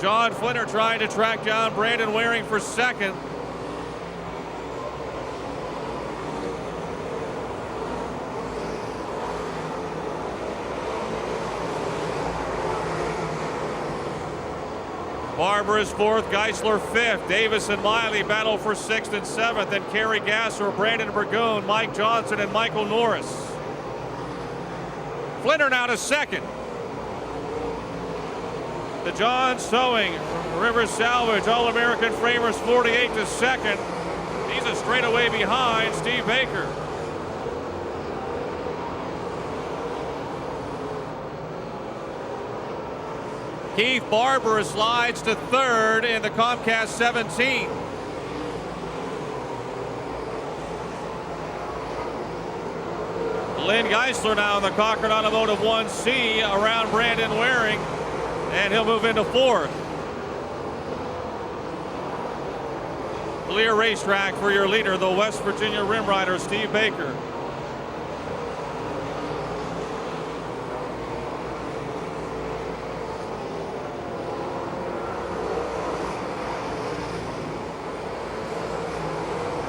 John Flinner trying to track down Brandon Waring for second. Barber is 4th, Geisler 5th. Davis and Miley battle for 6th and 7th. And Kerry Gasser, Brandon Burgoon, Mike Johnson, and Michael Norris. Flinner now to 2nd. The John Sewing, Rivers Salvage, All-American Framers 48 to 2nd. He's a straightaway behind Steve Baker. Keith Barber slides to 3rd in the Comcast 17. Lynn Geisler now in the Cochran Automotive 1C around Brandon Waring, and he'll move into 4th. Clear racetrack for your leader, the West Virginia Rim Rider, Steve Baker.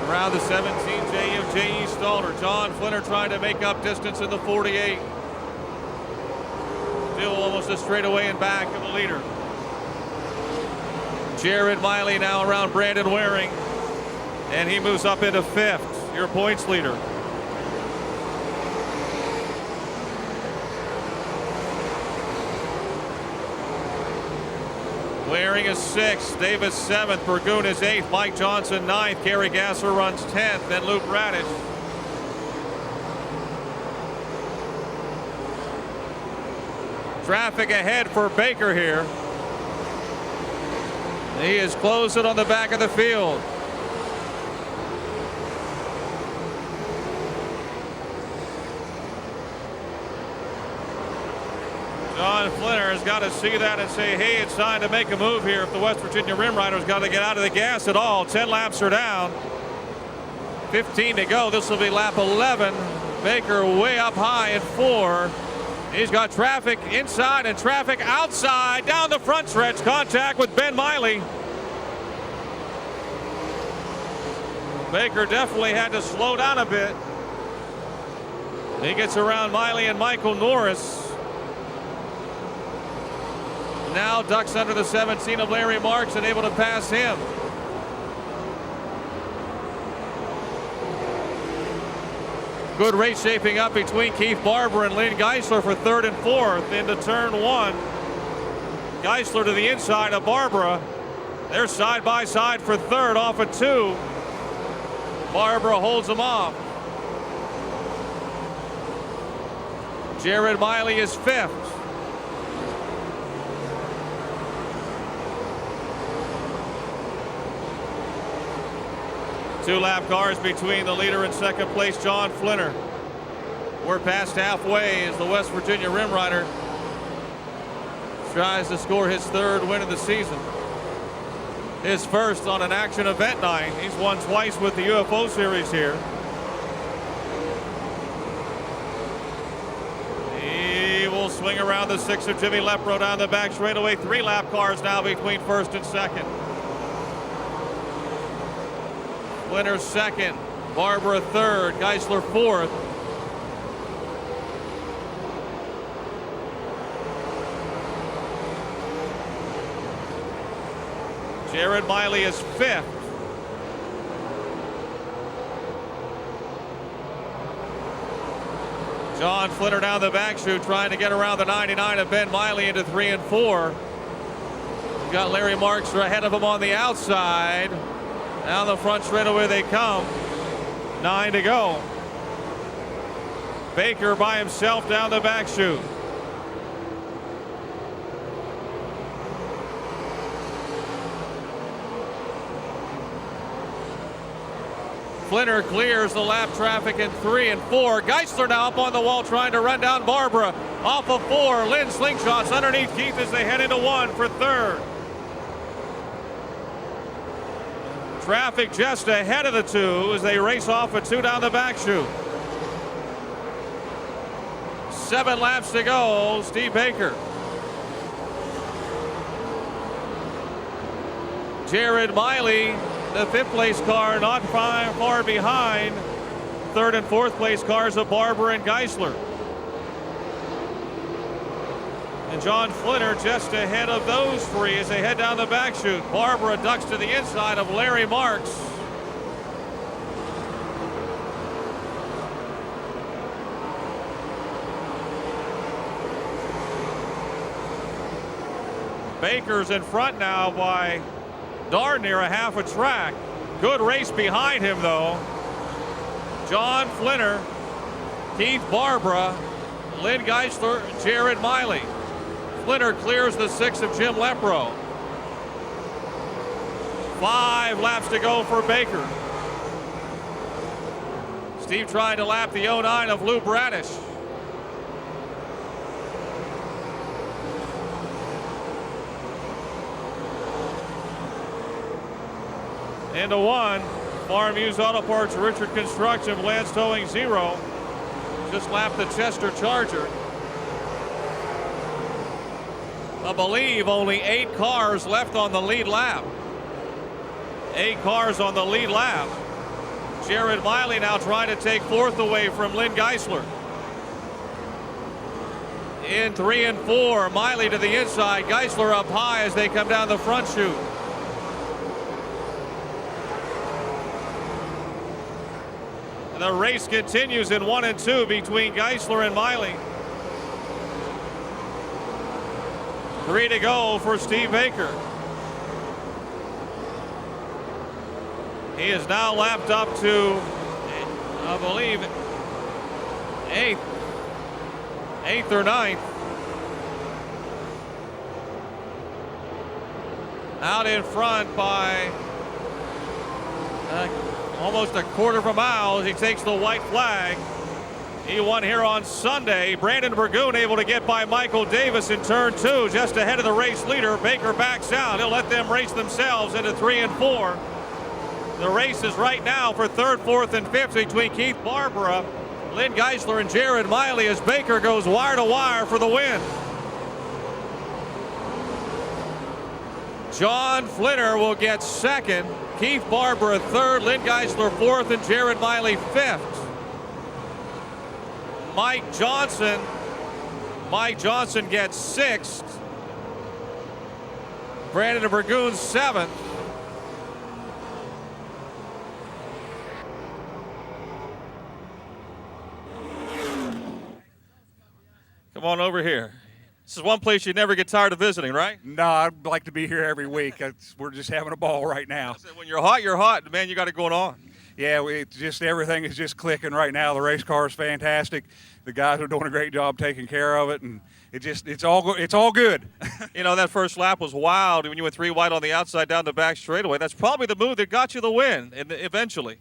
Around the 17, J.E. Stalter. John Flinner trying to make up distance in the 48. Still almost a straightaway and back of the leader. Jared Miley now around Brandon Waring, and he moves up into 5th, your points leader. Waring is 6th, Davis 7th, Burgoon is 8th, Mike Johnson 9th, Kerry Gasser runs 10th, then Luke Radish. Traffic ahead for Baker here. He is closing on the back of the field. John Flinner has got to see that and say, hey, it's time to make a move here if the West Virginia Rim Rider's got to get out of the gas at all. 10 laps are down. 15 to go. This will be lap 11. Baker way up high at 4. He's got traffic inside and traffic outside down the front stretch. Contact with Ben Miley. Baker definitely had to slow down a bit. He gets around Miley and Michael Norris. Now ducks under the 17 of Larry Marks and able to pass him. Good race shaping up between Keith Barber and Lynn Geisler for 3rd and 4th into turn 1. Geisler to the inside of Barbara. They're side by side for 3rd off of 2. Barbara holds him off. Jared Miley is 5th. Two-lap cars between the leader and second place, John Flinner. We're past halfway as the West Virginia Rim Rider tries to score his 3rd win of the season. His first on an action event night. He's won twice with the UFO Series here. He will swing around the 6 of Jimmy Lepro down the back straightaway. 3-lap cars now between first and second. Flinner 2nd, Barbara 3rd, Geisler 4th. Jared Miley is 5th. John Flinner down the back chute trying to get around the 99 of Ben Miley into 3 and 4. We've got Larry Marks ahead of him on the outside. Down the front straightaway they come. 9 to go. Baker by himself down the back chute. Flinner clears the lap traffic in 3 and 4. Geisler now up on the wall trying to run down Barbara. Off of 4. Lynn slingshots underneath Keith as they head into 1 for 3rd. Traffic just ahead of the 2 as they race off a 2 down the back chute. 7 laps to go. Steve Baker. Jared Miley, the 5th place car, not far behind 3rd and 4th place cars of Barber and Geisler. And John Flinner just ahead of those 3 as they head down the back chute. Barbara ducks to the inside of Larry Marks. Baker's in front now by darn near a half a track. Good race behind him though. John Flinner, Keith Barbara, Lynn Geisler, Jared Miley. Flinner clears the 6 of Jim Lepro. 5 laps to go for Baker. Steve trying to lap the 09 of Lou Bradish. Into 1, Farm Used Auto Parts, Richard Construction, Lance Towing 0. Just lapped the Chester Charger. I believe only 8 cars left on the lead lap. 8 cars on the lead lap. Jared Miley now trying to take 4th away from Lynn Geisler. In 3 and 4, Miley to the inside, Geisler up high as they come down the front chute. The race continues in 1 and 2 between Geisler and Miley. 3 to go for Steve Baker. He is now lapped up to, I believe, 8th or 9th. Out in front by almost a quarter of a mile as he takes the white flag. He won here on Sunday. Brandon Burgoon able to get by Michael Davis in turn 2, just ahead of the race leader. Baker backs out. He'll let them race themselves into 3 and 4. The race is right now for 3rd, 4th, and 5th between Keith Barbara, Lynn Geisler, and Jared Miley as Baker goes wire to wire for the win. John Flinner will get 2nd. Keith Barbara 3rd, Lynn Geisler 4th, and Jared Miley 5th. Mike Johnson gets 6th. Brandon Burgoon 7th. Come on over here. This is one place you never get tired of visiting, right? No, I'd like to be here every week. We're just having a ball right now. When you're hot, man, you got it going on. Yeah, just everything is just clicking right now. The race car is fantastic. The guys are doing a great job taking care of it, and it's all good. You know, that first lap was wild when you went 3 wide on the outside down the back straightaway. That's probably the move that got you the win eventually.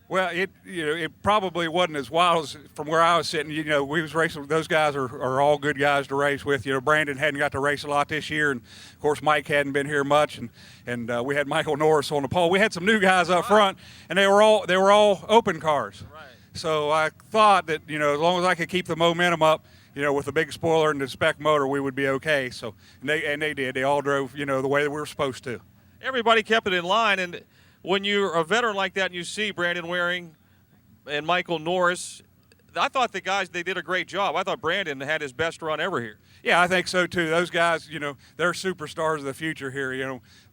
Well, it probably wasn't as wild as from where I was sitting. You know, we was racing. Those guys are all good guys to race with. You know, Brandon hadn't got to race a lot this year, and of course Mike hadn't been here much, and we had Michael Norris on the pole. We had some new guys up front, and they were all open cars. Right. So I thought that, you know, as long as I could keep the momentum up, you know, with the big spoiler and the spec motor, we would be okay. So and they did. They all drove, you know, the way that we were supposed to. Everybody kept it in line, and when you're a veteran like that and you see Brandon Waring and Michael Norris, I thought the guys, they did a great job. I thought Brandon had his best run ever here. Yeah, I think so too. Those guys, you know, they're superstars of the future here, you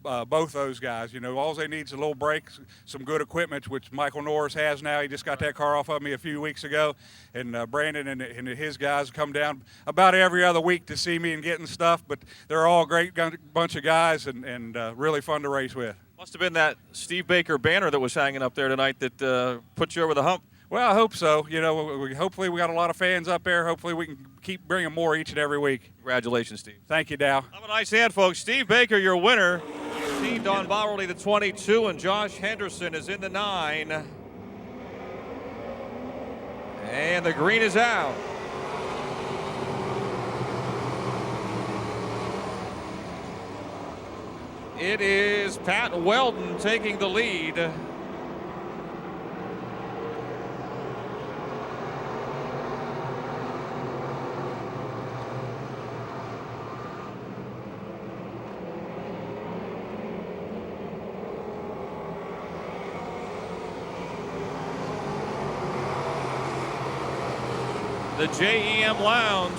know, both those guys. You know, all they need is a little break, some good equipment, which Michael Norris has now. He just got that car off of me a few weeks ago. And Brandon and his guys come down about every other week to see me and getting stuff. But they're all a great bunch of guys and really fun to race with. Must have been that Steve Baker banner that was hanging up there tonight that put you over the hump. Well, I hope so. You know, hopefully we got a lot of fans up there. Hopefully we can keep bringing more each and every week. Congratulations, Steve. Thank you, Dow. Have a nice hand, folks. Steve Baker, your winner. Steve Don Bowerly, the 22, and Josh Henderson is in the 9. And the green is out. It is Pat Weldon taking the lead. The JEM Lounge,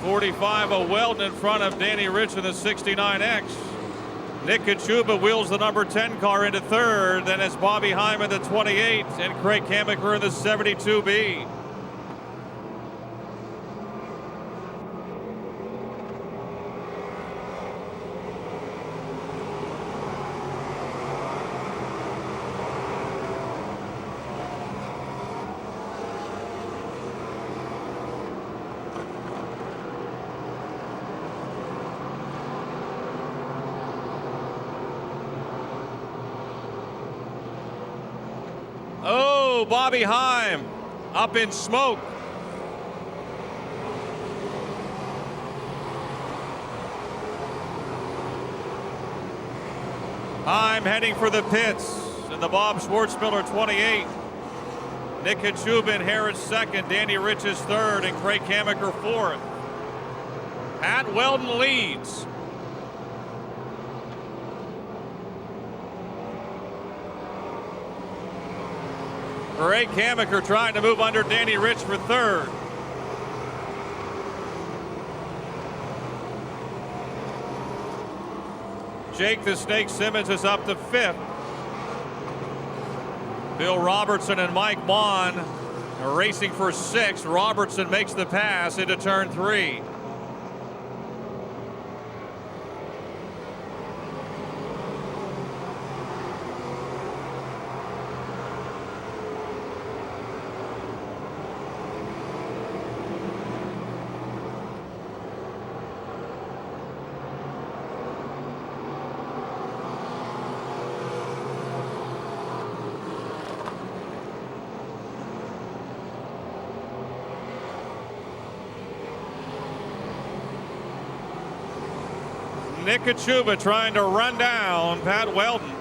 45 of Weldon in front of Danny Rich in the 69X. Nick Kachuba wheels the number 10 car into third. Then it's Bobby Hyman, the 28, and Craig Kamiker in the 72B. Oh, Bobby Heim up in smoke. Heim heading for the pits in the Bob Schwartzmiller 28. Nick Kachuba inherits second, Danny Rich is third, and Craig Kamiker fourth. Pat Weldon leads. Craig Kamiker trying to move under Danny Rich for third. Jake the Snake Simmons is up to fifth. Bill Robertson and Mike Mon are racing for sixth. Robertson makes the pass into turn 3. Nick Kachuba trying to run down Pat Weldon.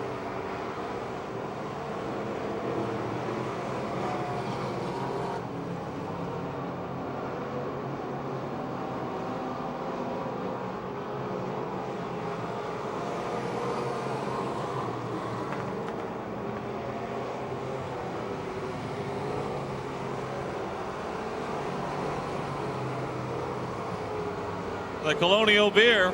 The Colonial Beer.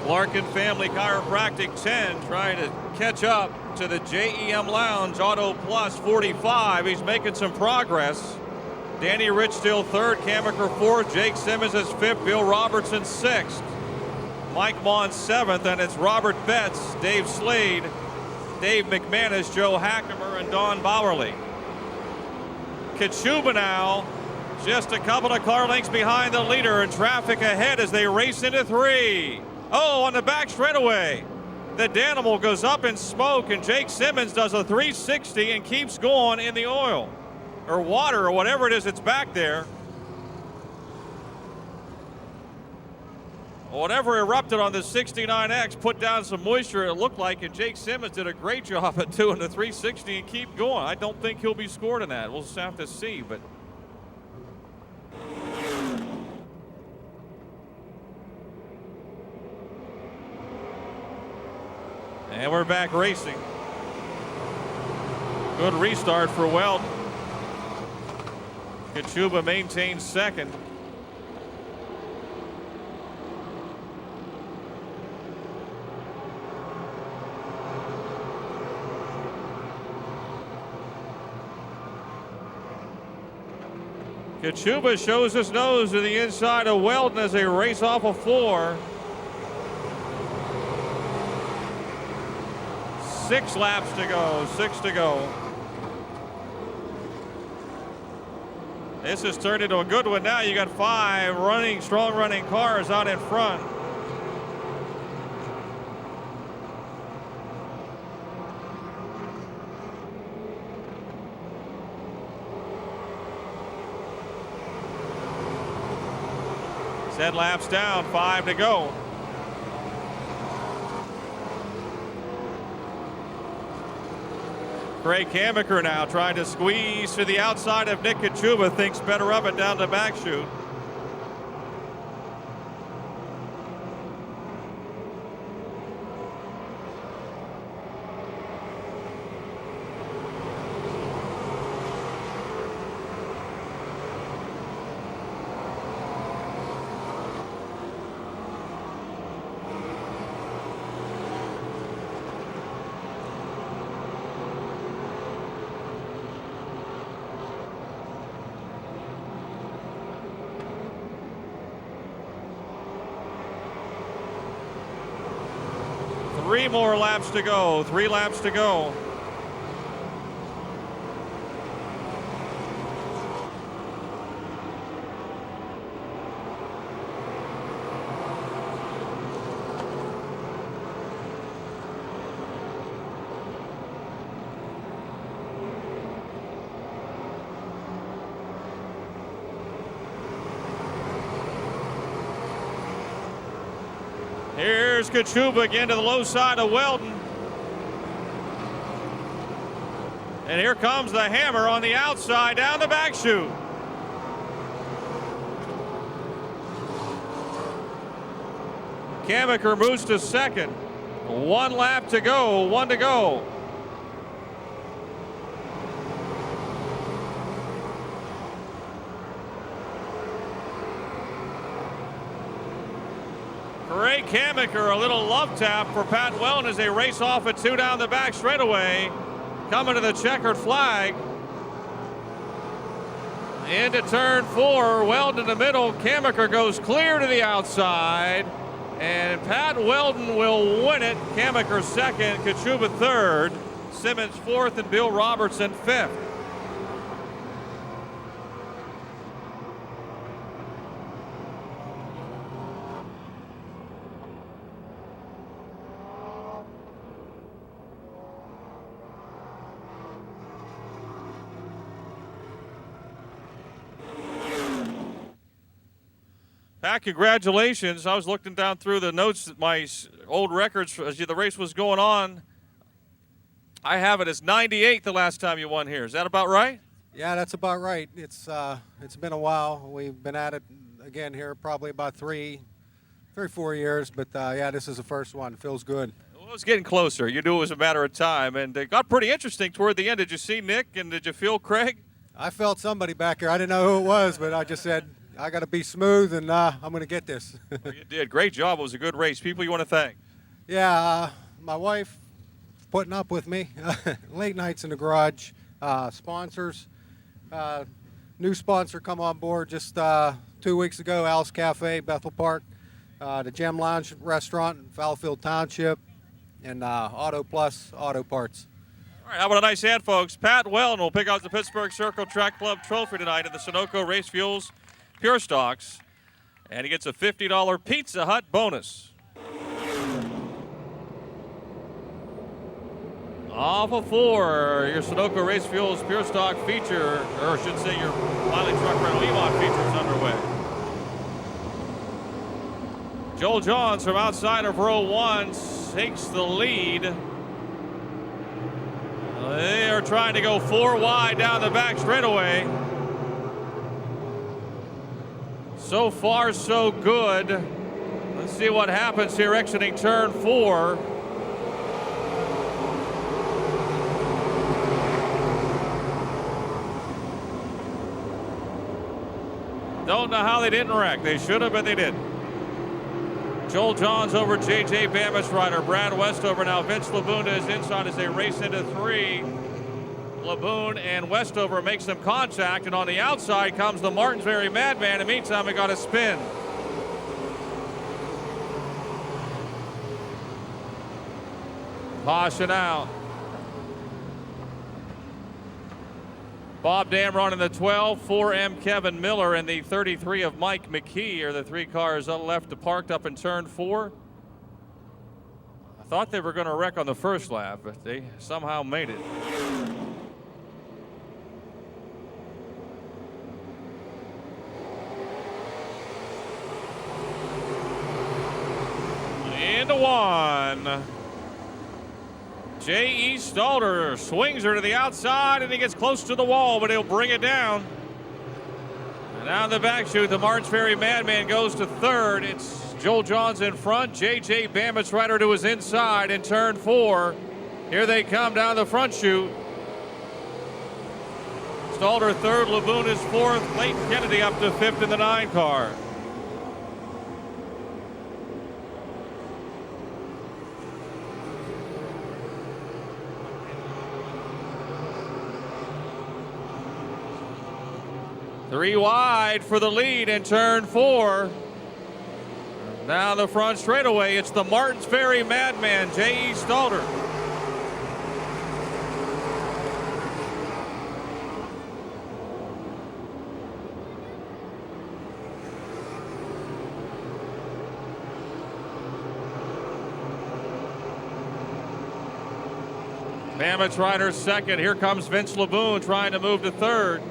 Larkin Family Chiropractic 10 trying to catch up to the JEM Lounge Auto Plus 45. He's making some progress. Danny Rich still third, Kamiker fourth, Jake Simmons is fifth, Bill Robertson sixth. Mike Mon 7th, and it's Robert Betts, Dave Slade, Dave McManus, Joe Hackemer, and Don Bowerly. Kachuba now just a couple of car lengths behind the leader, and traffic ahead as they race into 3. Oh, on the back straightaway, the Danimal goes up in smoke, and Jake Simmons does a 360 and keeps going in the oil or water or whatever it is that's back there. Whatever erupted on the 69X put down some moisture, it looked like, and Jake Simmons did a great job at doing the 360 and keep going. I don't think he'll be scored in that. We'll just have to see, but and we're back racing. Good restart for Weldon. Kachuba maintains second. Kachuba shows his nose to the inside of Weldon as they race off a 4. 6 laps to go, 6 to go. This has turned into a good one now. You got 5 strong running cars out in front. Set laps down, 5 to go. Craig Hammaker now trying to squeeze to the outside of Nick Kachuba, thinks better of it down the back chute. Three more laps to go, 3 laps to go. Here's Kachuba again to the low side of Weldon. And here comes the hammer on the outside down the back chute. Hammaker moves to second. 1 lap to go, 1 to go. Craig Hammaker, a little love tap for Pat Weldon as they race off at 2 down the back straightaway. Coming to the checkered flag. Into turn 4, Weldon in the middle. Hammaker goes clear to the outside. And Pat Weldon will win it. Hammaker second, Kachuba third, Simmons fourth, and Bill Robertson fifth. Pat, congratulations. I was looking down through the notes at my old records as the race was going on. I have it as 98 the last time you won here. Is that about right? Yeah, that's about right. It's been a while. We've been at it again here probably about 3 or 4 years, but yeah, this is the first one. Feels good. Well, it was getting closer. You knew it was a matter of time, and it got pretty interesting toward the end. Did you see Nick, and did you feel Craig? I felt somebody back here. I didn't know who it was, but I just said, I got to be smooth, and I'm going to get this. Well, you did. Great job. It was a good race. People you want to thank? Yeah, my wife putting up with me. Late nights in the garage. Sponsors. New sponsor come on board just 2 weeks ago, Alice Cafe, Bethel Park. the Gem Lounge Restaurant in Fallowfield Township, and Auto Plus Auto Parts. All right, how about a nice hand, folks? Pat Weldon will pick out the Pittsburgh Circle Track Club trophy tonight at the Sunoco Race Fuels Pure Stocks, and he gets a $50 Pizza Hut bonus. Off of 4, your Sunoco Race Fuels Pure Stock feature, or I should say your Miley Truck Rental Levon feature is underway. Joel Johns from outside of row 1 takes the lead. They are trying to go 4 wide down the back straightaway. So far, so good. Let's see what happens here exiting turn 4. Don't know how they didn't wreck. They should have, but they didn't. Joel Johns over J.J. Bammisrider. Brad Westover now. Vince Labunda is inside as they race into 3. Laboon and Westover make some contact, and on the outside comes the Martinsbury Madman. In the meantime, we got a spin. Caution out. Bob Damron in the 12, 4M Kevin Miller, and the 33 of Mike McKee are the 3 cars left parked up in turn 4. I thought they were going to wreck on the first lap, but they somehow made it. Into 1. J.E. Stalder swings her to the outside, and he gets close to the wall, but he'll bring it down. And down the back chute, the Martinsbury Madman goes to 3rd. It's Joel Johns in front. J.J. Bammisrider to his inside in turn 4. Here they come down the front chute. Stalder 3rd, Laboon is 4th. Clayton Kennedy up to 5th in the 9 car. Three wide for the lead in turn 4. Now the front straightaway, it's the Martinsbury Madman, J.E. Stalder. Bammisrider second. Here comes Vince Laboon trying to move to 3rd.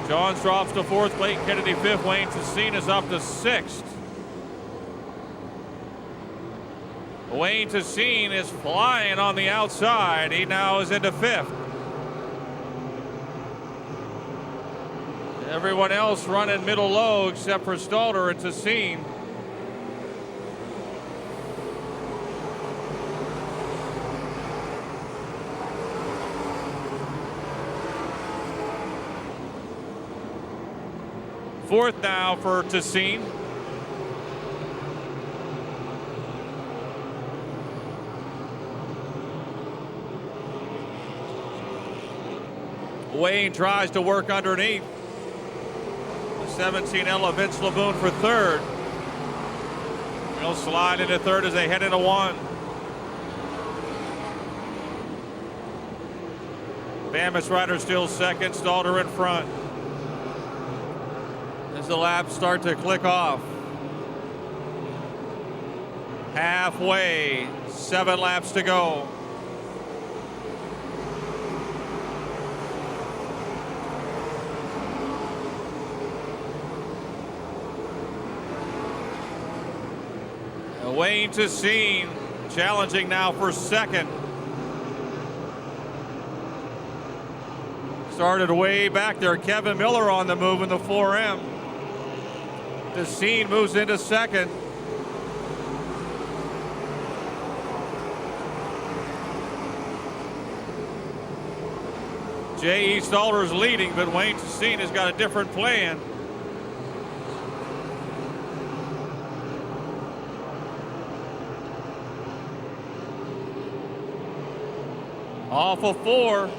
Johns drops to 4th, Clayton Kennedy 5th, Wayne Tessine is up to 6th. Wayne Tessine is flying on the outside. He now is into 5th. Everyone else running middle low except for Stalder and Tessine. Fourth now for Tessine. Wayne tries to work underneath. The 17 Ella Vince Laboon for 3rd. He'll slide into 3rd as they head into 1. Bammisrider still 2nd, Stalder in front. As the laps start to click off. Halfway, 7 laps to go. Wayne Tessine challenging now for 2nd. Started way back there. Kevin Miller on the move in the 4M. Tessine moves into 2nd. J.E. Stalder is leading, but Wayne Tessine has got a different plan. Off of 4.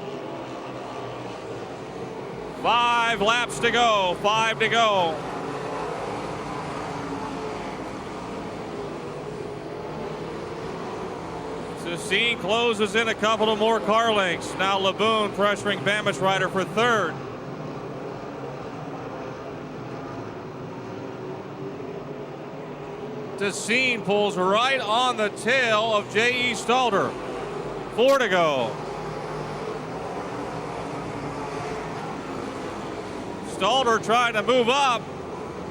5 laps to go, 5 to go. Sassine closes in a couple of more car lengths. Now Laboon pressuring Bamish Rider for third. Sassine pulls right on the tail of J.E. Stalder. 4 to go. Stalder trying to move up,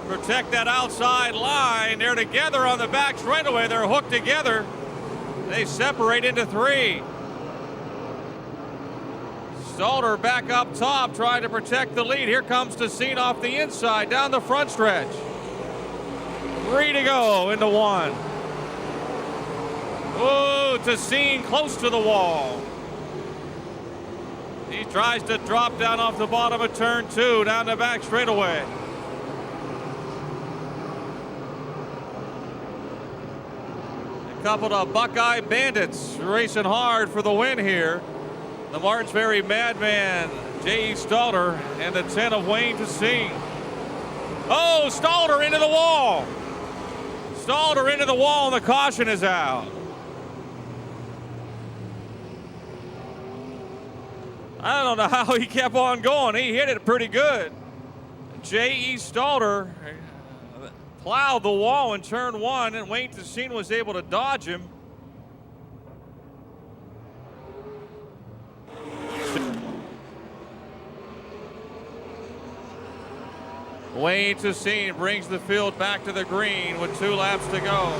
protect that outside line. They're together on the back straightaway. They're hooked together. They separate into 3. Stalder back up top trying to protect the lead. Here comes Sassine off the inside down the front stretch. 3 to go into 1. Oh, Sassine close to the wall. He tries to drop down off the bottom of turn 2 down the back straightaway. A couple of Buckeye Bandits racing hard for the win here. The Martinsbury Madman, J.E. Stalder, and the 10 of Wayne Sassine. Oh, Stalder into the wall. Stalder into the wall, and the caution is out. I don't know how he kept on going. He hit it pretty good. J.E. Stalder plowed the wall in turn 1, and Wayne Sassine was able to dodge him. Wayne Sassine brings the field back to the green with 2 laps to go.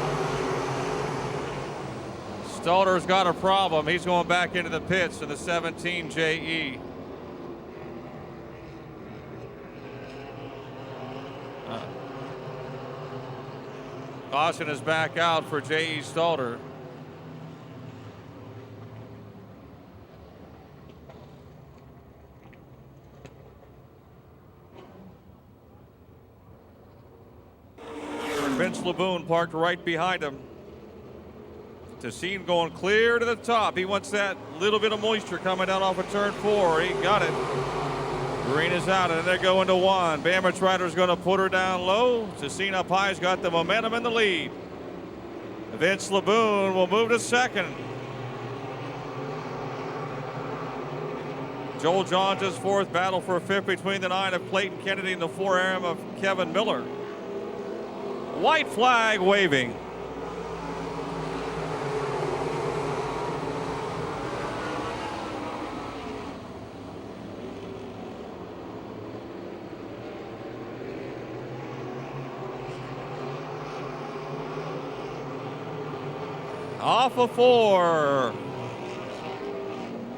Stalder's got a problem. He's going back into the pits in the 17 JE. Caution is back out for J.E. Stalder. Vince Laboon parked right behind him. Sassine going clear to the top. He wants that little bit of moisture coming down off of turn 4. He got it. Green is out, and they're going to 1. Bamich Rider's going to put her down low. Sassine up high's got the momentum in the lead. Vince Laboon will move to 2nd. Joel Johns is 4th. Battle for 5th between the 9 of Clayton Kennedy and the 4 AM of Kevin Miller. White flag waving. Off of 4.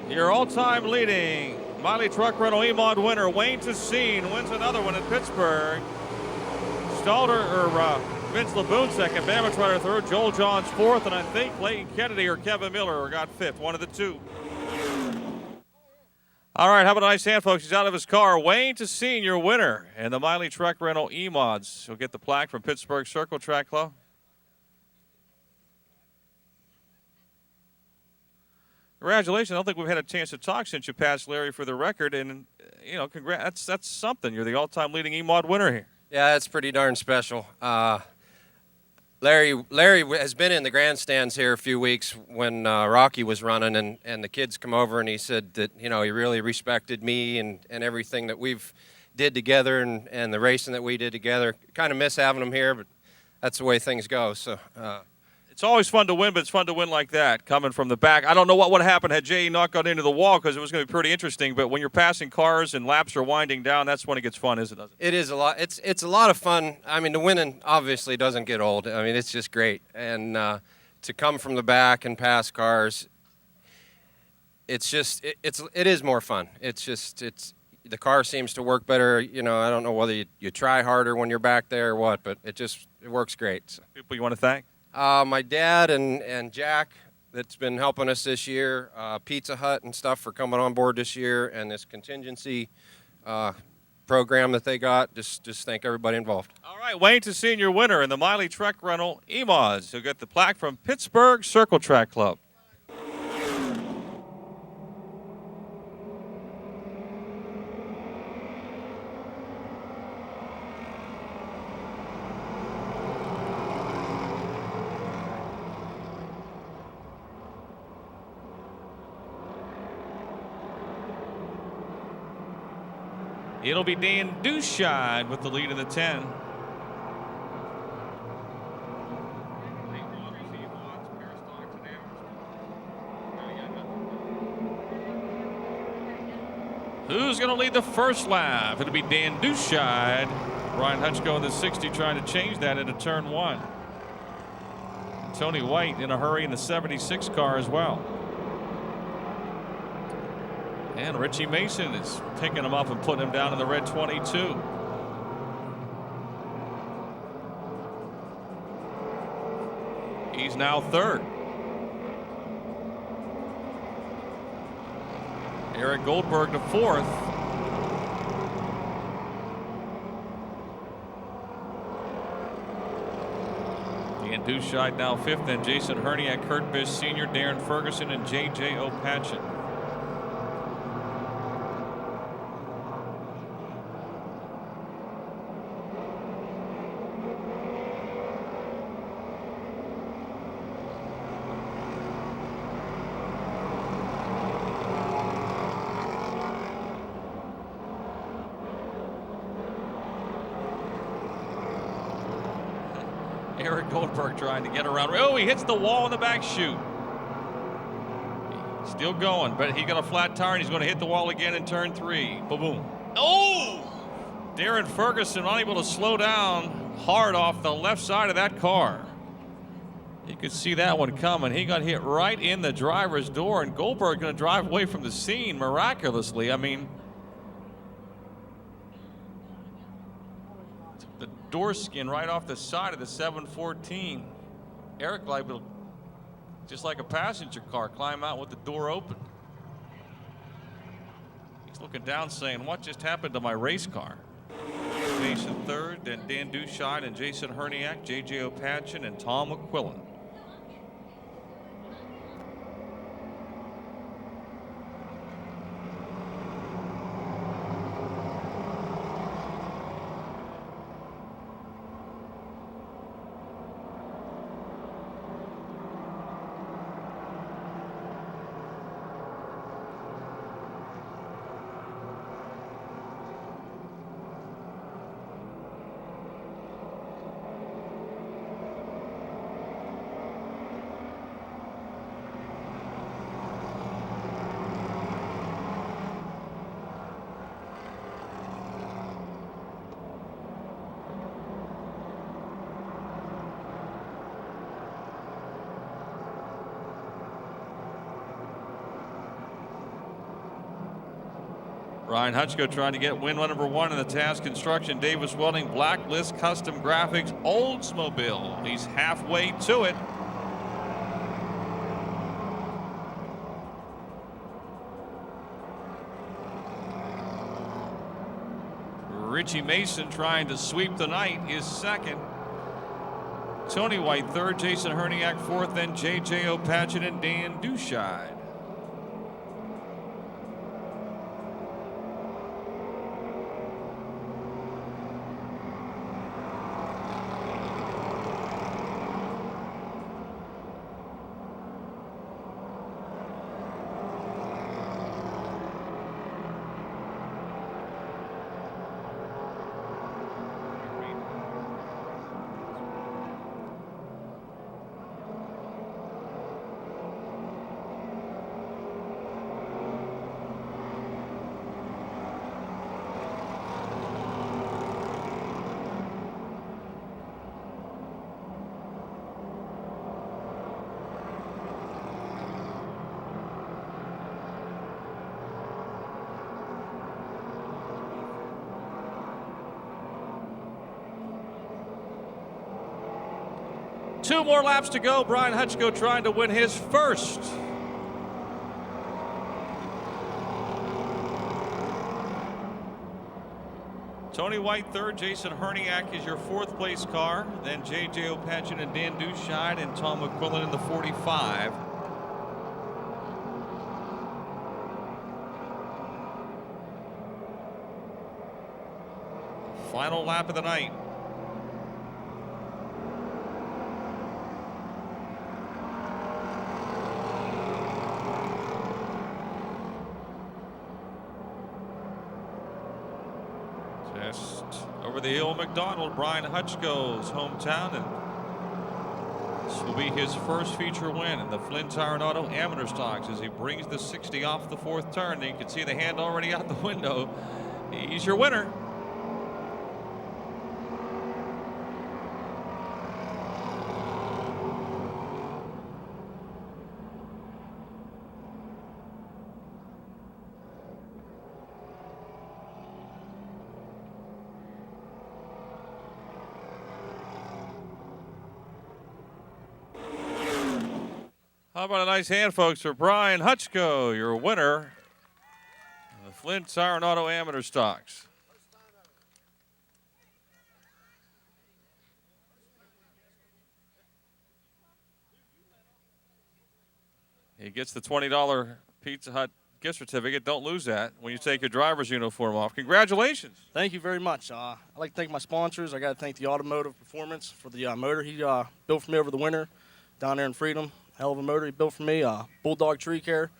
Your all-time leading Miley Truck Rental EMOD winner, Wayne Sassine, wins another one in Pittsburgh. Vince Laboon 2nd, Bamich Rider 3rd, Joel Johns 4th, and I think Clayton Kennedy or Kevin Miller got 5th, one of the 2. All right, how about a nice hand, folks? He's out of his car. Wayne Sassine, your winner, and the Miley Truck Rental EMODs. He'll get the plaque from Pittsburgh Circle Track Club. Congratulations. I don't think we've had a chance to talk since you passed Larry for the record, and, you know, congrats. That's something. You're the all-time leading EMOD winner here. Yeah, that's pretty darn special. Larry has been in the grandstands here a few weeks when Rocky was running, and the kids come over, and he said that, you know, he really respected me and everything that we've did together and the racing that we did together. Kind of miss having him here, but that's the way things go. So. It's always fun to win, but it's fun to win like that, coming from the back. I don't know what would happen had J.E. not got into the wall, because it was going to be pretty interesting. But when you're passing cars and laps are winding down, that's when it gets fun, isn't it? It is a lot. It's a lot of fun. I mean, the winning obviously doesn't get old. I mean, it's just great. And to come from the back and pass cars, it's just it is more fun. It's the car seems to work better. You know, I don't know whether you try harder when you're back there or what, but it works great. So. People you want to thank? My dad and Jack, that's been helping us this year, Pizza Hut and stuff for coming on board this year, and this contingency program that they got. Just thank everybody involved. All right, Wayne Sassine, your winner in the Miley Truck Rental EMODs. He'll get the plaque from Pittsburgh Circle Track Club. It'll be Dan Dushide with the lead in the 10. Who's going to lead the first lap? It'll be Dan Dushide. Ryan Hutchko in the 60 trying to change that into turn 1. And Tony White in a hurry in the 76 car as well. And Richie Mason is picking him up and putting him down in the red 22. He's now third. Eric Goldberg to fourth. Dan Dushide now fifth, then Jason Herniak, Kurt Bish Sr., Darren Ferguson, and J.J. Opatchin. Eric Goldberg trying to get around. Oh, he hits the wall in the back chute. Still going, but he got a flat tire and he's going to hit the wall again in turn 3. Boom. Oh! Darren Ferguson unable to slow down hard off the left side of that car. You could see that one coming. He got hit right in the driver's door, and Goldberg going to drive away from the scene miraculously. I mean, the door skin right off the side of the 714. Eric liable, just like a passenger car, climb out with the door open. He's looking down saying, what just happened to my race car? Mason third, then Dan Dushide and Jason Herniak, J.J. Opatchin, and Tom McQuillan. Ryan Hutchko trying to get win number 1 in the Task Construction Davis Welding Blacklist Custom Graphics Oldsmobile. He's halfway to it. Richie Mason trying to sweep the night is second. Tony White third, Jason Herniak fourth, then J.J. Opatchin and Dan Dushide. Two more laps to go. Brian Hutchko trying to win his first. Tony White third, Jason Herniak is your fourth place car. Then J.J. Opatchin and Dan Dushide and Tom McQuillan in the 45. Final lap of the night. over the hill, McDonald, Brian Hutchko's hometown, and this will be his first feature win in the Flynn Tire and Auto Amateur Stocks as he brings the 60 off the fourth turn. You can see the hand already out the window. He's your winner. How about a nice hand, folks, for Brian Hutchko, your winner of the Flint Tire and Auto Amateur Stocks. He gets the $20 Pizza Hut gift certificate. Don't lose that when you take your driver's uniform off. Congratulations. Thank you very much. I'd like to thank my sponsors. I got to thank the Automotive Performance for the motor he built for me over the winter down there in Freedom. Hell of a motor he built for me. Bulldog Tree Care.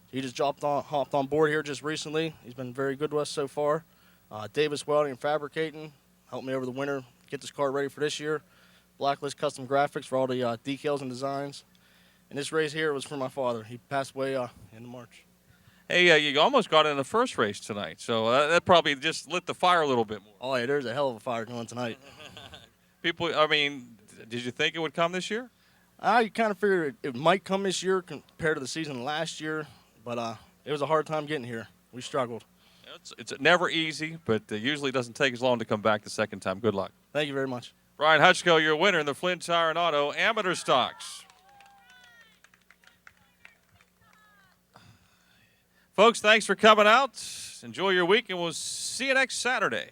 He just hopped on board here just recently. He's been very good to us so far. Davis Welding and Fabricating helped me over the winter get this car ready for this year. Blacklist Custom Graphics for all the decals and designs. And this race here was for my father. He passed away in March. Hey, you almost got in the first race tonight, so that probably just lit the fire a little bit more. Oh, yeah, there's a hell of a fire going tonight. People, I mean, did you think it would come this year? I kind of figured it might come this year compared to the season last year, but it was a hard time getting here. We struggled. It's never easy, but usually doesn't take as long to come back the second time. Good luck. Thank you very much. Brian Hutchko, your winner in the Flynn Tire and Auto Amateur Stocks. Folks, thanks for coming out. Enjoy your week, and we'll see you next Saturday.